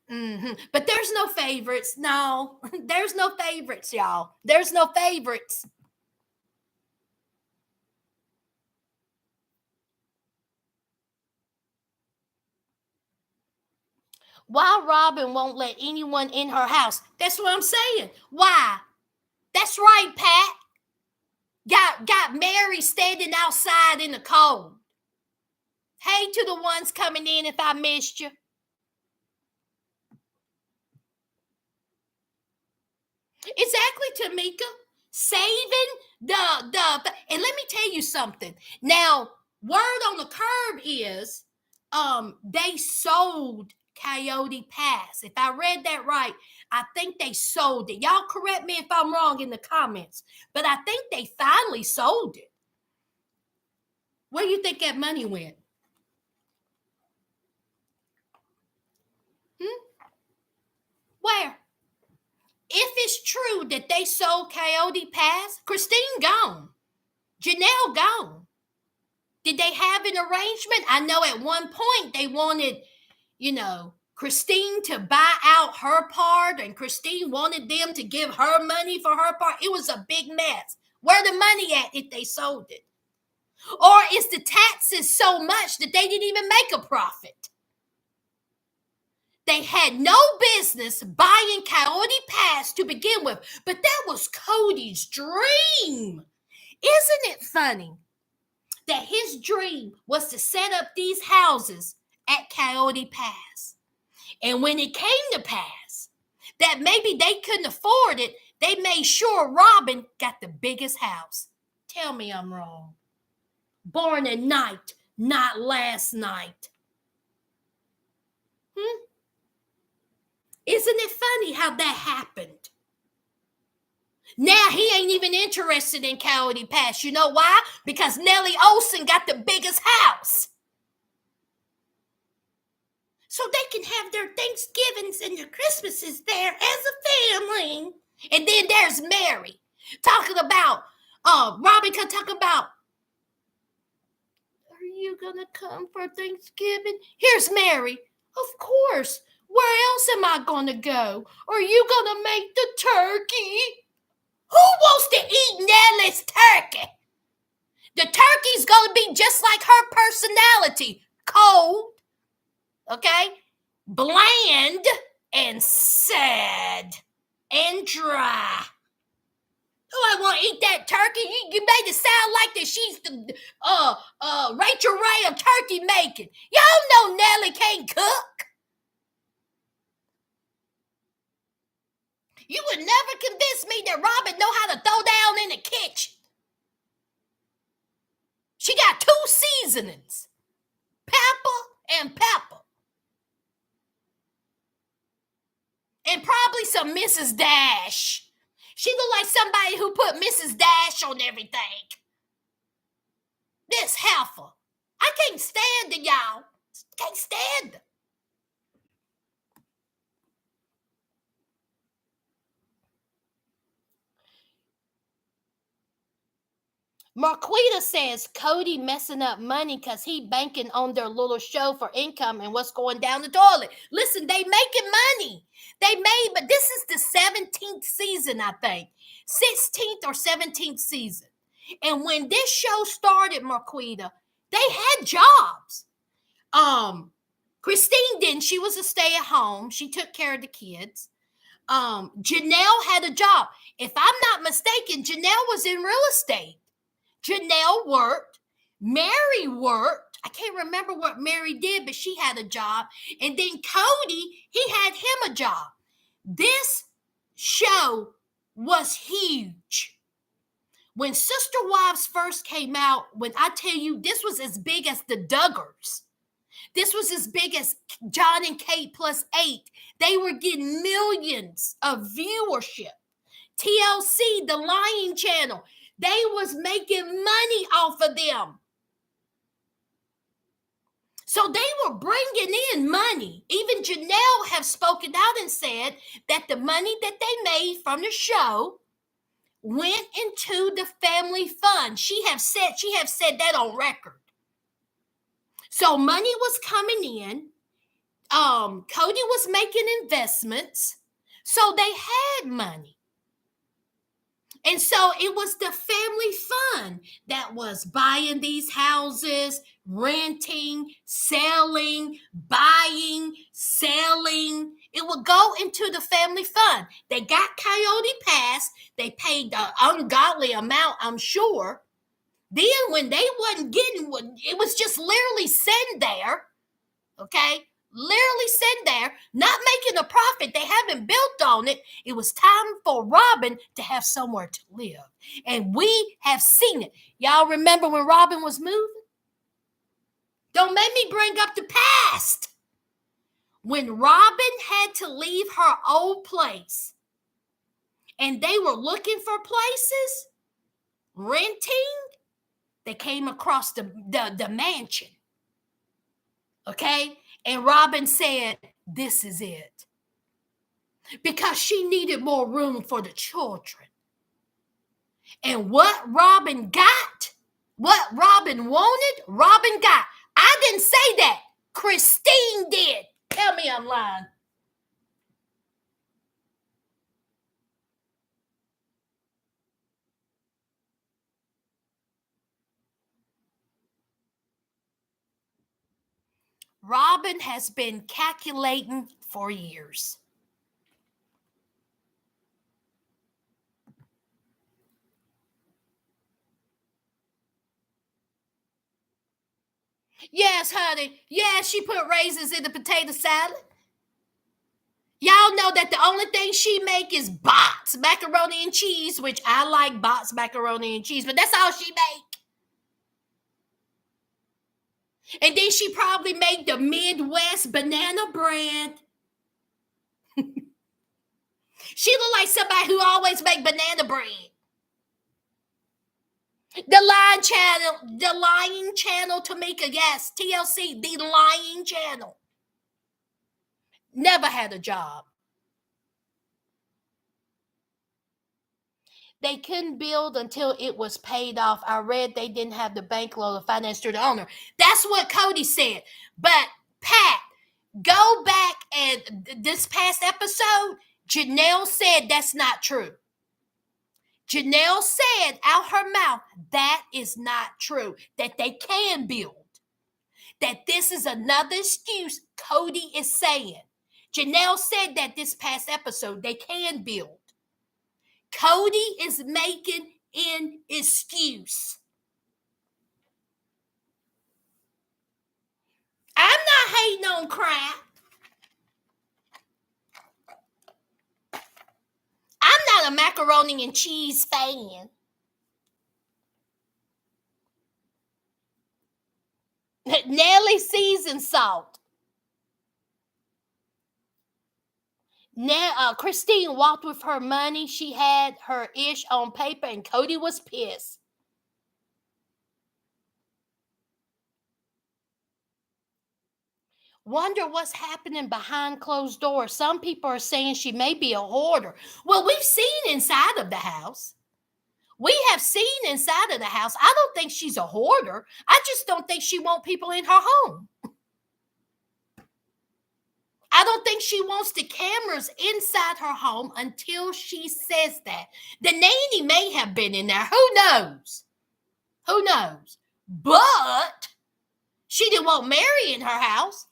[SPEAKER 1] But there's no favorites. No, there's no favorites, y'all. There's no favorites. Why Robin won't let anyone in her house? That's what I'm saying. Why? That's right, Pat. Got Mary standing outside in the cold. Hey to the ones coming in if I missed you. Exactly, Tamika. Saving the and let me tell you something. Now, word on the curb is they sold Coyote Pass. If I read that right, I think they sold it. Y'all correct me if I'm wrong in the comments, but I think they finally sold it. Where do you think that money went? Where? If it's true that they sold Coyote Pass, Christine gone. Janelle gone. Did they have an arrangement? I know at one point they wanted, Christine to buy out her part, and Christine wanted them to give her money for her part. It was a big mess. Where the money at if they sold it? Or is the taxes so much that they didn't even make a profit? They had no business buying Coyote Pass to begin with, but that was Cody's dream. Isn't it funny that his dream was to set up these houses at Coyote Pass? And when it came to pass that maybe they couldn't afford it, they made sure Robin got the biggest house. Tell me I'm wrong. Born at night, not last night. Isn't it funny how that happened? Now he ain't even interested in Coyote Pass. You know why? Because Nellie Olson got the biggest house. So they can have their Thanksgivings and their Christmases there as a family. And then there's Mary talking about, Robin can talk about, are you going to come for Thanksgiving? Here's Mary. Of course. Where else am I going to go? Are you going to make the turkey? Who wants to eat Nellie's turkey? The turkey's going to be just like her personality. Cold. Okay? Bland and sad and dry. Oh, I want to eat that turkey. You made it sound like that she's the Rachel Ray of turkey making. Y'all know Nellie can't cook. You would never convince me that Robin know how to throw down in the kitchen. She got 2 seasonings. Pepper and pepper. And probably some Mrs. Dash. She look like somebody who put Mrs. Dash on everything. This heifer. I can't stand it, y'all. Can't stand it. Marquita says Cody messing up money because he banking on their little show for income and what's going down the toilet. Listen, they making money. But this is the 17th season, I think. 16th or 17th season. And when this show started, Marquita, they had jobs. Christine didn't. She was a stay-at-home. She took care of the kids. Janelle had a job. If I'm not mistaken, Janelle was in real estate. Janelle worked. Mary worked. I can't remember what Mary did, but she had a job. And then Cody, he had him a job. This show was huge. When Sister Wives first came out, when I tell you, this was as big as the Duggars. This was as big as John and Kate plus 8. They were getting millions of viewership. TLC, the Lying Channel, they was making money off of them. So they were bringing in money. Even Janelle have spoken out and said that the money that they made from the show went into the family fund. She have said that on record. So money was coming in. Cody was making investments. So they had money. And so it was the family fund that was buying these houses, renting, selling, buying, selling. It would go into the family fund. They got Coyote Pass. They paid the ungodly amount, I'm sure. Then when they wasn't getting, it was just literally sitting there, okay? Literally sitting there, not making a profit. They haven't built on it. It was time for Robin to have somewhere to live. And we have seen it. Y'all remember when Robin was moving? Don't make me bring up the past. When Robin had to leave her old place and they were looking for places, renting, they came across the mansion. Okay? And Robin said, this is it. Because she needed more room for the children. And what Robin got, what Robin wanted, Robin got. I didn't say that. Christine did. Tell me I'm lying. Robin has been calculating for years. Yes, honey. Yes, she put raisins in the potato salad. Y'all know that the only thing she make is box macaroni and cheese, which I like box macaroni and cheese, but that's all she make. And then she probably made the Midwest banana bread. She look like somebody who always make banana bread. The lying channel, Tamika, yes, TLC, the lying channel. Never had a job. They couldn't build until it was paid off. I read they didn't have the bankroll to finance through the owner. That's what Cody said. But Pat, go back and this past episode, Janelle said that's not true. Janelle said out her mouth, that is not true, that they can build. That this is another excuse Cody is saying. Janelle said that this past episode, they can build. Cody is making an excuse. I'm not hating on crap. I'm not a macaroni and cheese fan. Nelly seasoned salt. Now, Christine walked with her money. She had her ish on paper, and Cody was pissed. Wonder what's happening behind closed doors. Some people are saying she may be a hoarder. Well, we've seen inside of the house. We have seen inside of the house. I don't think she's a hoarder. I just don't think she wants people in her home. I don't think she wants the cameras inside her home until she says that. The nanny may have been in there. Who knows? Who knows? But she didn't want Mary in her house.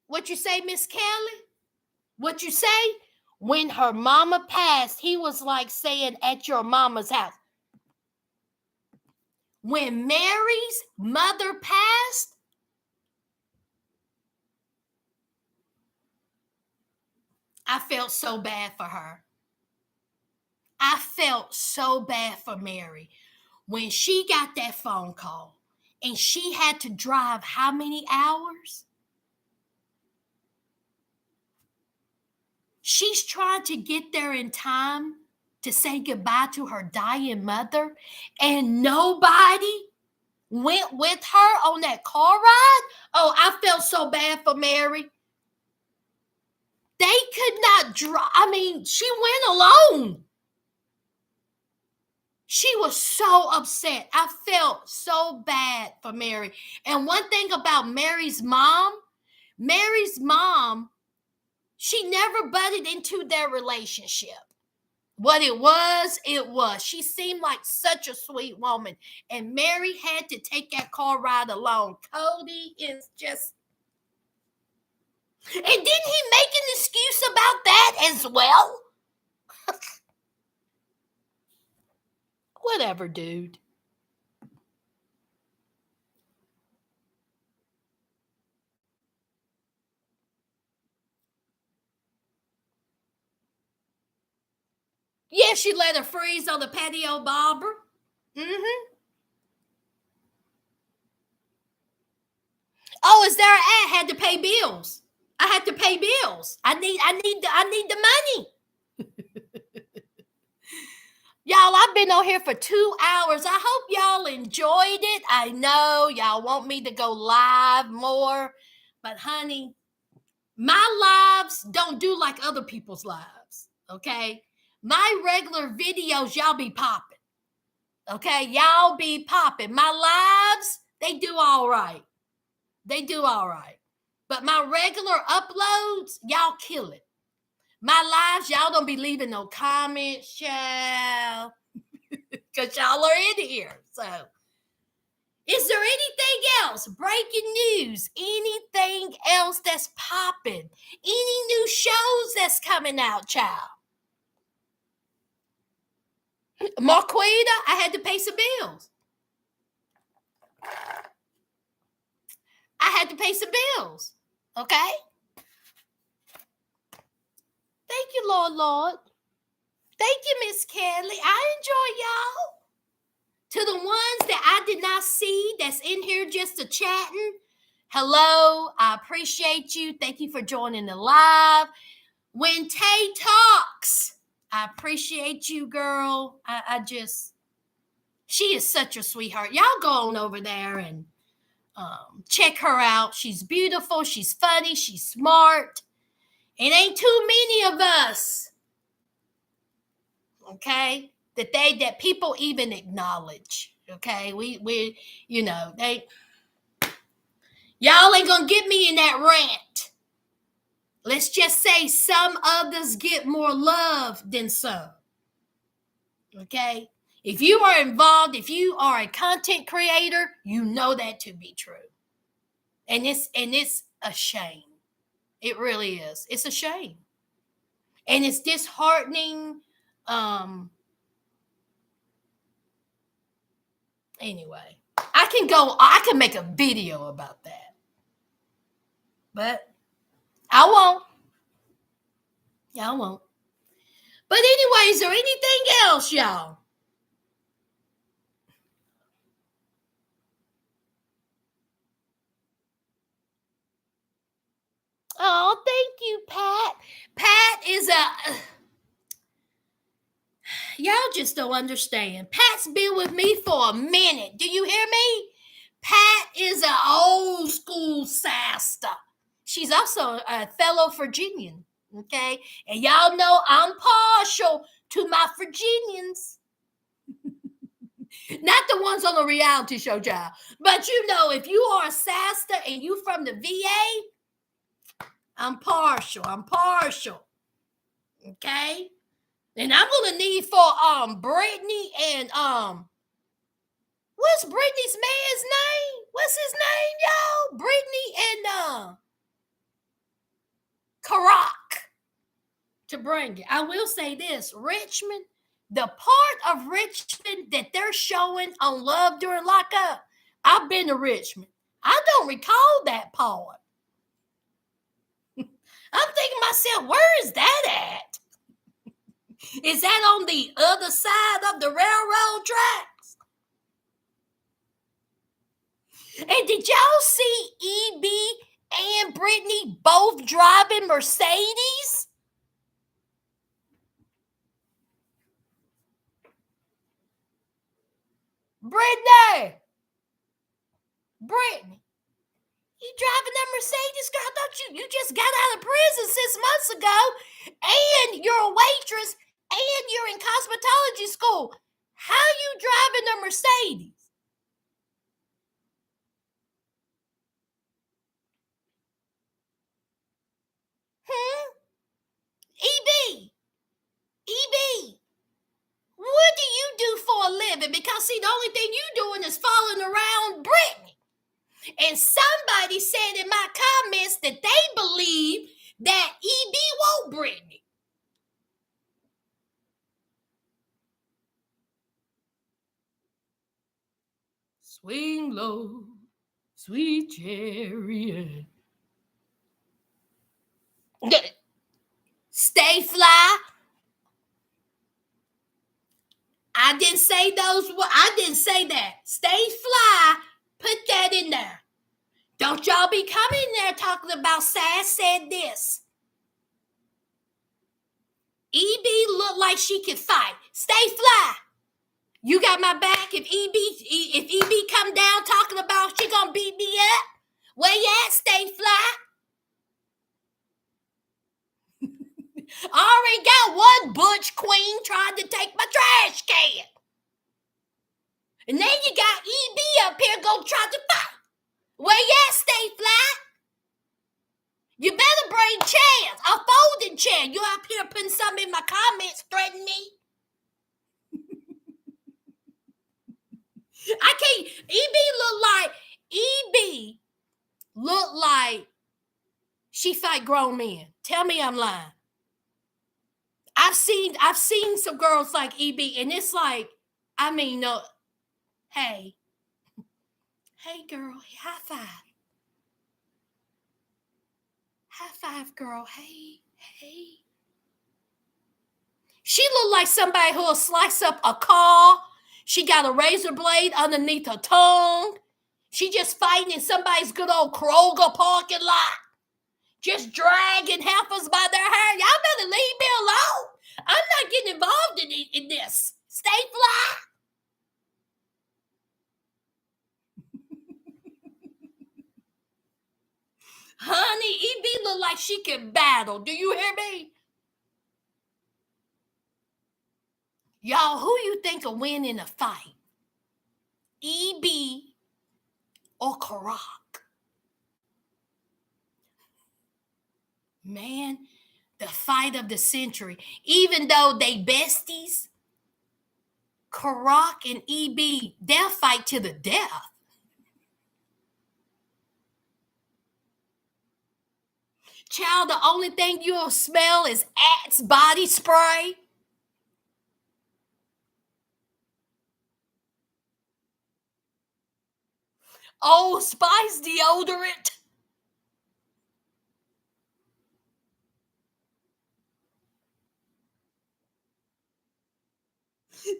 [SPEAKER 1] What you say, Miss Kelly? What you say? When her mama passed, he was like saying at your mama's house. When Mary's mother passed, I felt so bad for her. I felt so bad for Mary when she got that phone call and she had to drive how many hours? She's trying to get there in time to say goodbye to her dying mother, and nobody went with her on that car ride. Oh, I felt so bad for Mary. They could not drive. I mean, she went alone. She was so upset. I felt so bad for Mary. And one thing about Mary's mom, Mary's mom, she never butted into their relationship. What it was, it was. She seemed like such a sweet woman. And Mary had to take that car ride alone. Cody is just... And didn't he make an excuse about that as well? Whatever, dude. Yeah, she let her freeze on the patio barber. Mm-hmm. Oh, is there an ad? Had to pay bills. I had to pay bills. I need the money. Y'all, I've been on here for 2 hours. I hope y'all enjoyed it. I know y'all want me to go live more, but honey, my lives don't do like other people's lives, okay? My regular videos, y'all be popping, okay? Y'all be popping. My lives, they do all right. They do all right. But my regular uploads, y'all kill it. My lives, y'all don't be leaving no comments, y'all. Because y'all are in here. So, is there anything else? Breaking news? Anything else that's popping? Any new shows that's coming out, child? Marquita, I had to pay some bills. I had to pay some bills. Okay? Thank you, Lord. Thank you, Miss Kelly. I enjoy y'all. To the ones that I did not see that's in here just a chatting, hello, I appreciate you. Thank you for joining the live. When Tay talks, I appreciate you, girl. She is such a sweetheart. Y'all go on over there and check her out. She's beautiful. She's funny. She's smart. It ain't too many of us, okay, that people even acknowledge. Okay, we y'all ain't gonna get me in that rant. Let's just say some others get more love than some. Okay, if you are involved, if you are a content creator, you know that to be true, and it's a shame. It really is. It's a shame, and it's disheartening. Anyway, I can make a video about that, but I won't. Yeah, I won't. But anyway, is there anything else, y'all? Oh, thank you, Pat. Pat is y'all just don't understand. Pat's been with me for a minute. Do you hear me? Pat is an old school sister. She's also a fellow Virginian, okay? And y'all know I'm partial to my Virginians. Not the ones on the reality show, child. But if you are a sister and you from the VA, I'm partial. Okay? And I'm gonna need for Brittany and what's Brittany's man's name? What's his name, y'all? Brittany and Karak to bring it. I will say this, Richmond, the part of Richmond that they're showing on Love during Lockup, I've been to Richmond. I don't recall that part. I'm thinking to myself, where is that at? Is that on the other side of the railroad tracks? And did y'all see EB and Brittany both driving Mercedes? Brittany, you driving that Mercedes, girl? I thought you just got out of prison 6 months ago, and you're a waitress, and you're in cosmetology school. How you driving a Mercedes? EB, EB, what do you do for a living? Because see, the only thing you doing is following around Brittany. And somebody said in my comments that they believe that EB won't Brittany. Swing low, sweet chariot. Stay fly. I didn't say those. I didn't say that. Stay fly. Put that in there. Don't y'all be coming in there talking about Sas said this. EB looked like she could fight. Stay fly. You got my back. If EB come down talking about she gonna beat me up, where you at? Stay fly. I already got one butch queen trying to take my trash can. And then you got EB up here gonna try to fight. Where you at, stay fly? You better bring chairs, a folding chair. You up here putting something in my comments, threatening me. I can't. EB look like she fight grown men. Tell me I'm lying. I've seen some girls like EB, and it's like, I mean, no, hey girl, high five. High five, girl. Hey. She looked like somebody who'll slice up a car. She got a razor blade underneath her tongue. She just fighting in somebody's good old Kroger parking lot. Just dragging heifers by their hair. Y'all better leave me alone. I'm not getting involved in this. Stay fly. Honey, EB look like she can battle. Do you hear me? Y'all, who you think will win in a fight? EB or Karak? Man, the fight of the century. Even though they besties, Karak and EB, they'll fight to the death. Child, the only thing you'll smell is Axe body spray. Old Spice deodorant.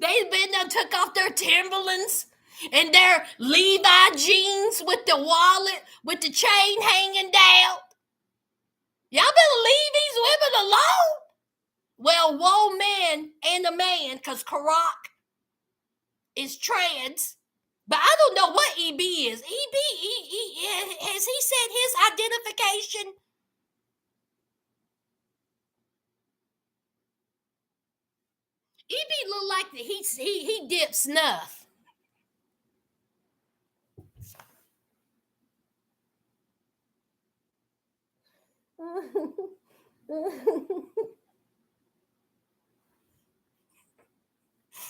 [SPEAKER 1] They've been there, took off their Timberlands and their Levi jeans with the wallet, with the chain hanging down. Y'all better leave these women alone. Well, whoa, man and a man, because Karak is trans. But I don't know what EB is. Has he said his identification? EB look like he dipped snuff.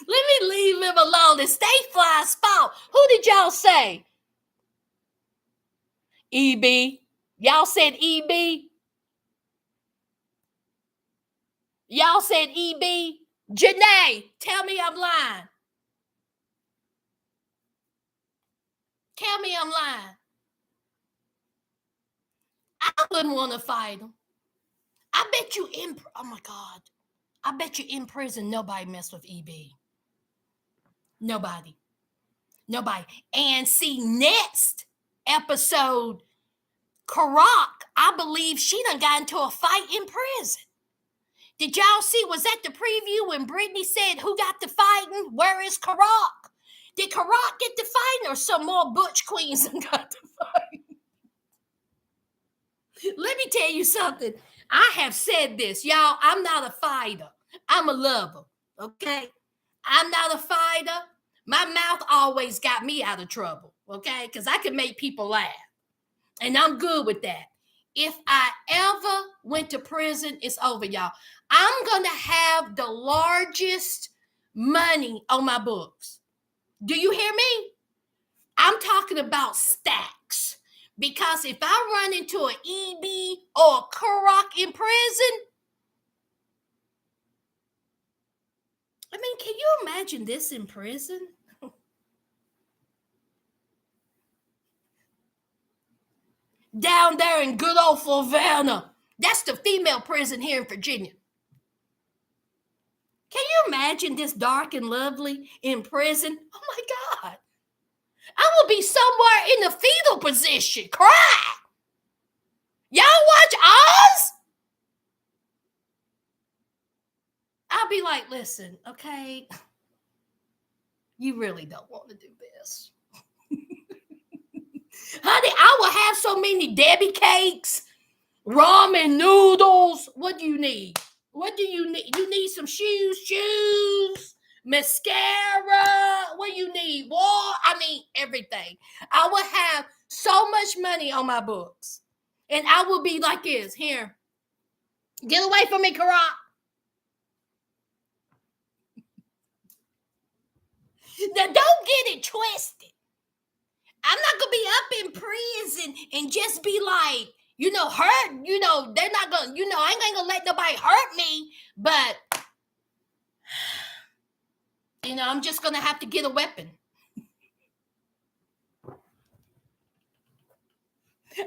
[SPEAKER 1] Let me leave him alone. It's Stay Fly's fault. Who did y'all say? EB. Y'all said EB. Y'all said EB. Janae, tell me I'm lying. Tell me I'm lying. I wouldn't want to fight him. I bet you oh my God. I bet you in prison nobody messed with EB. Nobody. And see, next episode, Karak, I believe she done got into a fight in prison. Did y'all see? Was that the preview when Brittany said, who got the fighting? Where is Karak? Did Karak get the fighting or some more butch queens got the fighting? Let me tell you something. I have said this, y'all. I'm not a fighter. I'm a lover, okay? I'm not a fighter. My mouth always got me out of trouble, okay? Because I can make people laugh. And I'm good with that. If I ever went to prison, it's over, y'all. I'm going to have the largest money on my books. Do you hear me? I'm talking about stacks. Because if I run into an EB or a Kurok in prison, I mean, can you imagine this in prison? Down there in good old Flavanna. That's the female prison here in Virginia. Can you imagine this dark and lovely in prison? Oh my God. I will be somewhere in the fetal position. Cry. Y'all watch Oz? I'll be like, listen, okay, you really don't want to do this. Honey, I will have so many Debbie cakes, ramen noodles. What do you need? What do you need? You need some shoes, mascara. What do you need? Well, I mean, everything. I will have so much money on my books. And I will be like this. Here. Get away from me, Karak. Now, don't get it twisted. I'm not going to be up in prison and just be like, hurt. They're not going to, I ain't going to let nobody hurt me. But, I'm just going to have to get a weapon.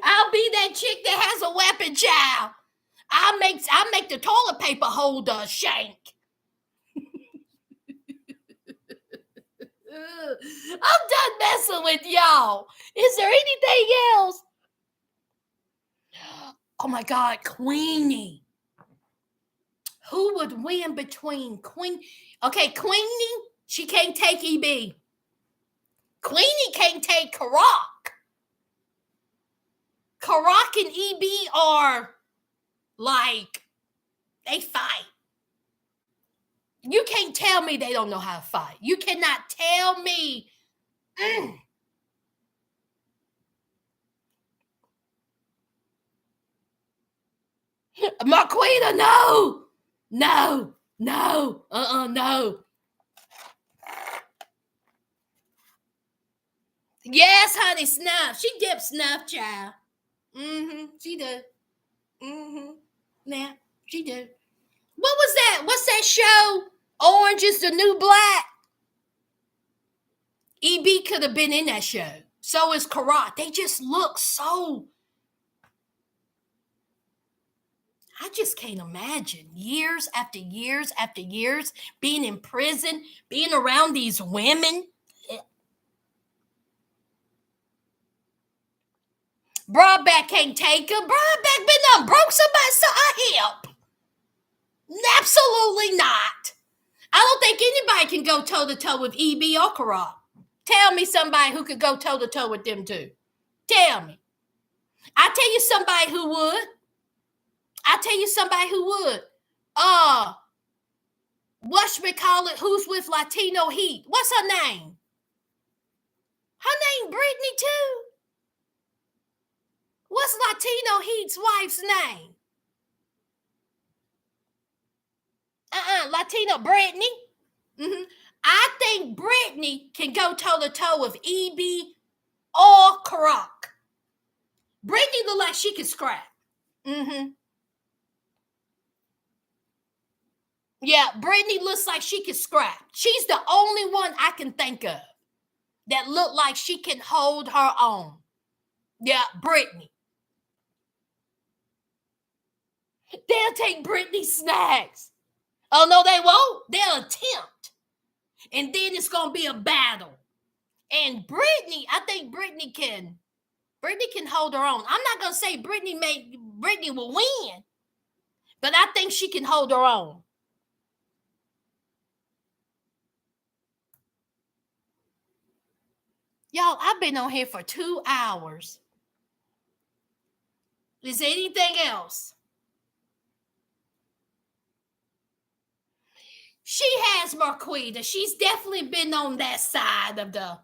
[SPEAKER 1] I'll be that chick that has a weapon, child. I'll make the toilet paper holder shank. I'm done messing with y'all. Is there anything else? Oh my God, Queenie. Who would win between Queenie? She can't take EB. Queenie can't take Karak. Karak and EB are like, they fight. You can't tell me they don't know how to fight. You cannot tell me. Marquita, no. No. No. Yes, honey, snuff. She dipped snuff, child. She did. Yeah, she did. What was that? What's that show? Orange is the New Black. EB could have been in that show. So is Karat. They just look so. I just can't imagine years after years after years being in prison, being around these women. Broadback can't take her. Broadback been done broke somebody's hip. Absolutely not. I don't think anybody can go toe-to-toe with EB or Karat. Tell me somebody who could go toe-to-toe with them two. Tell me. I tell you somebody who would. Whatchamacallit, who's with Latino Heat? What's her name? Her name Brittany too. What's Latino Heat's wife's name? Latino Brittany. I think Brittany can go toe-to-toe with EB or Karak. Brittany look like she can scrap. Yeah, Brittany looks like she can scrap. She's the only one I can think of that look like she can hold her own. Yeah, Brittany. They'll take Brittany's snacks. Oh, no, they won't. They'll attempt. And then it's going to be a battle. And Brittany, I think Brittany can hold her own. I'm not going to say Brittany will win, but I think she can hold her own. Y'all, I've been on here for 2 hours. Is there anything else? She has Marquita. She's definitely been on that side of the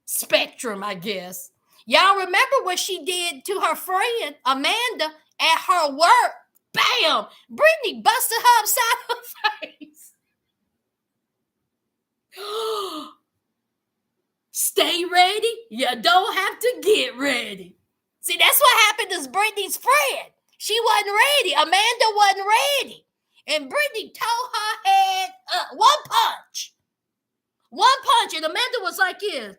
[SPEAKER 1] spectrum, I guess. Y'all remember what she did to her friend Amanda at her work? Bam! Brittany busted her upside her face. Stay ready. You don't have to get ready. See, that's what happened to Brittany's friend. She wasn't ready. Amanda wasn't ready. And Brittany tore her head up. One punch. And Amanda was like, yeah.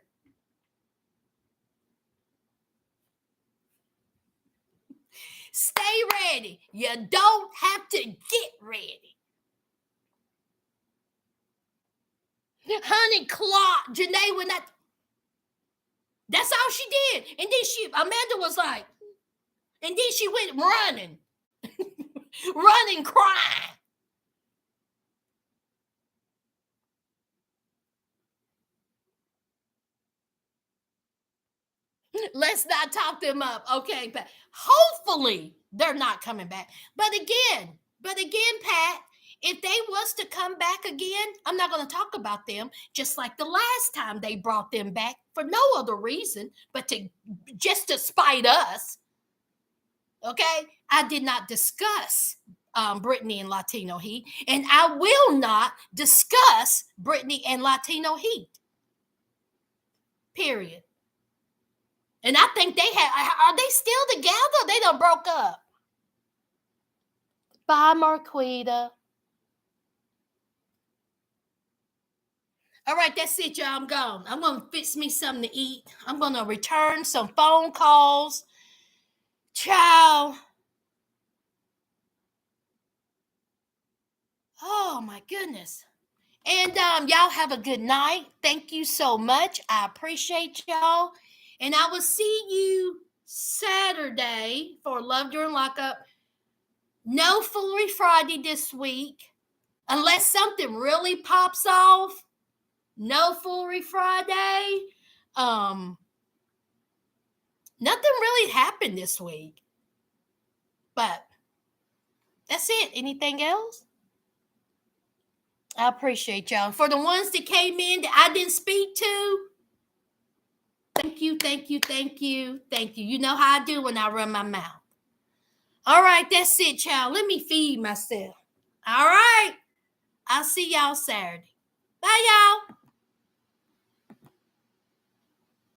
[SPEAKER 1] Stay ready. You don't have to get ready. Honey clock. Janae would not. That's all she did. And then Amanda was like, and then she went running. Running, crying. Let's not talk them up. Okay, but hopefully they're not coming back. But again, Pat, if they was to come back again, I'm not going to talk about them just like the last time they brought them back for no other reason but just to spite us. Okay, I did not discuss Brittany and Latino Heat, and I will not discuss Brittany and Latino Heat. Period. And I think are they still together? They done broke up. Bye, Marquita. All right, that's it, y'all. I'm gone. I'm going to fix me something to eat. I'm going to return some phone calls. Ciao. Oh, my goodness. And y'all have a good night. Thank you so much. I appreciate y'all. And I will see you Saturday for Love During Lockup. No Foolery Friday this week. Unless something really pops off. No Foolery Friday. Nothing really happened this week. But that's it. Anything else? I appreciate y'all. For the ones that came in that I didn't speak to, thank you. You know how I do when I run my mouth. All right, that's it, y'all. Let me feed myself. All right. I'll see y'all Saturday. Bye, y'all.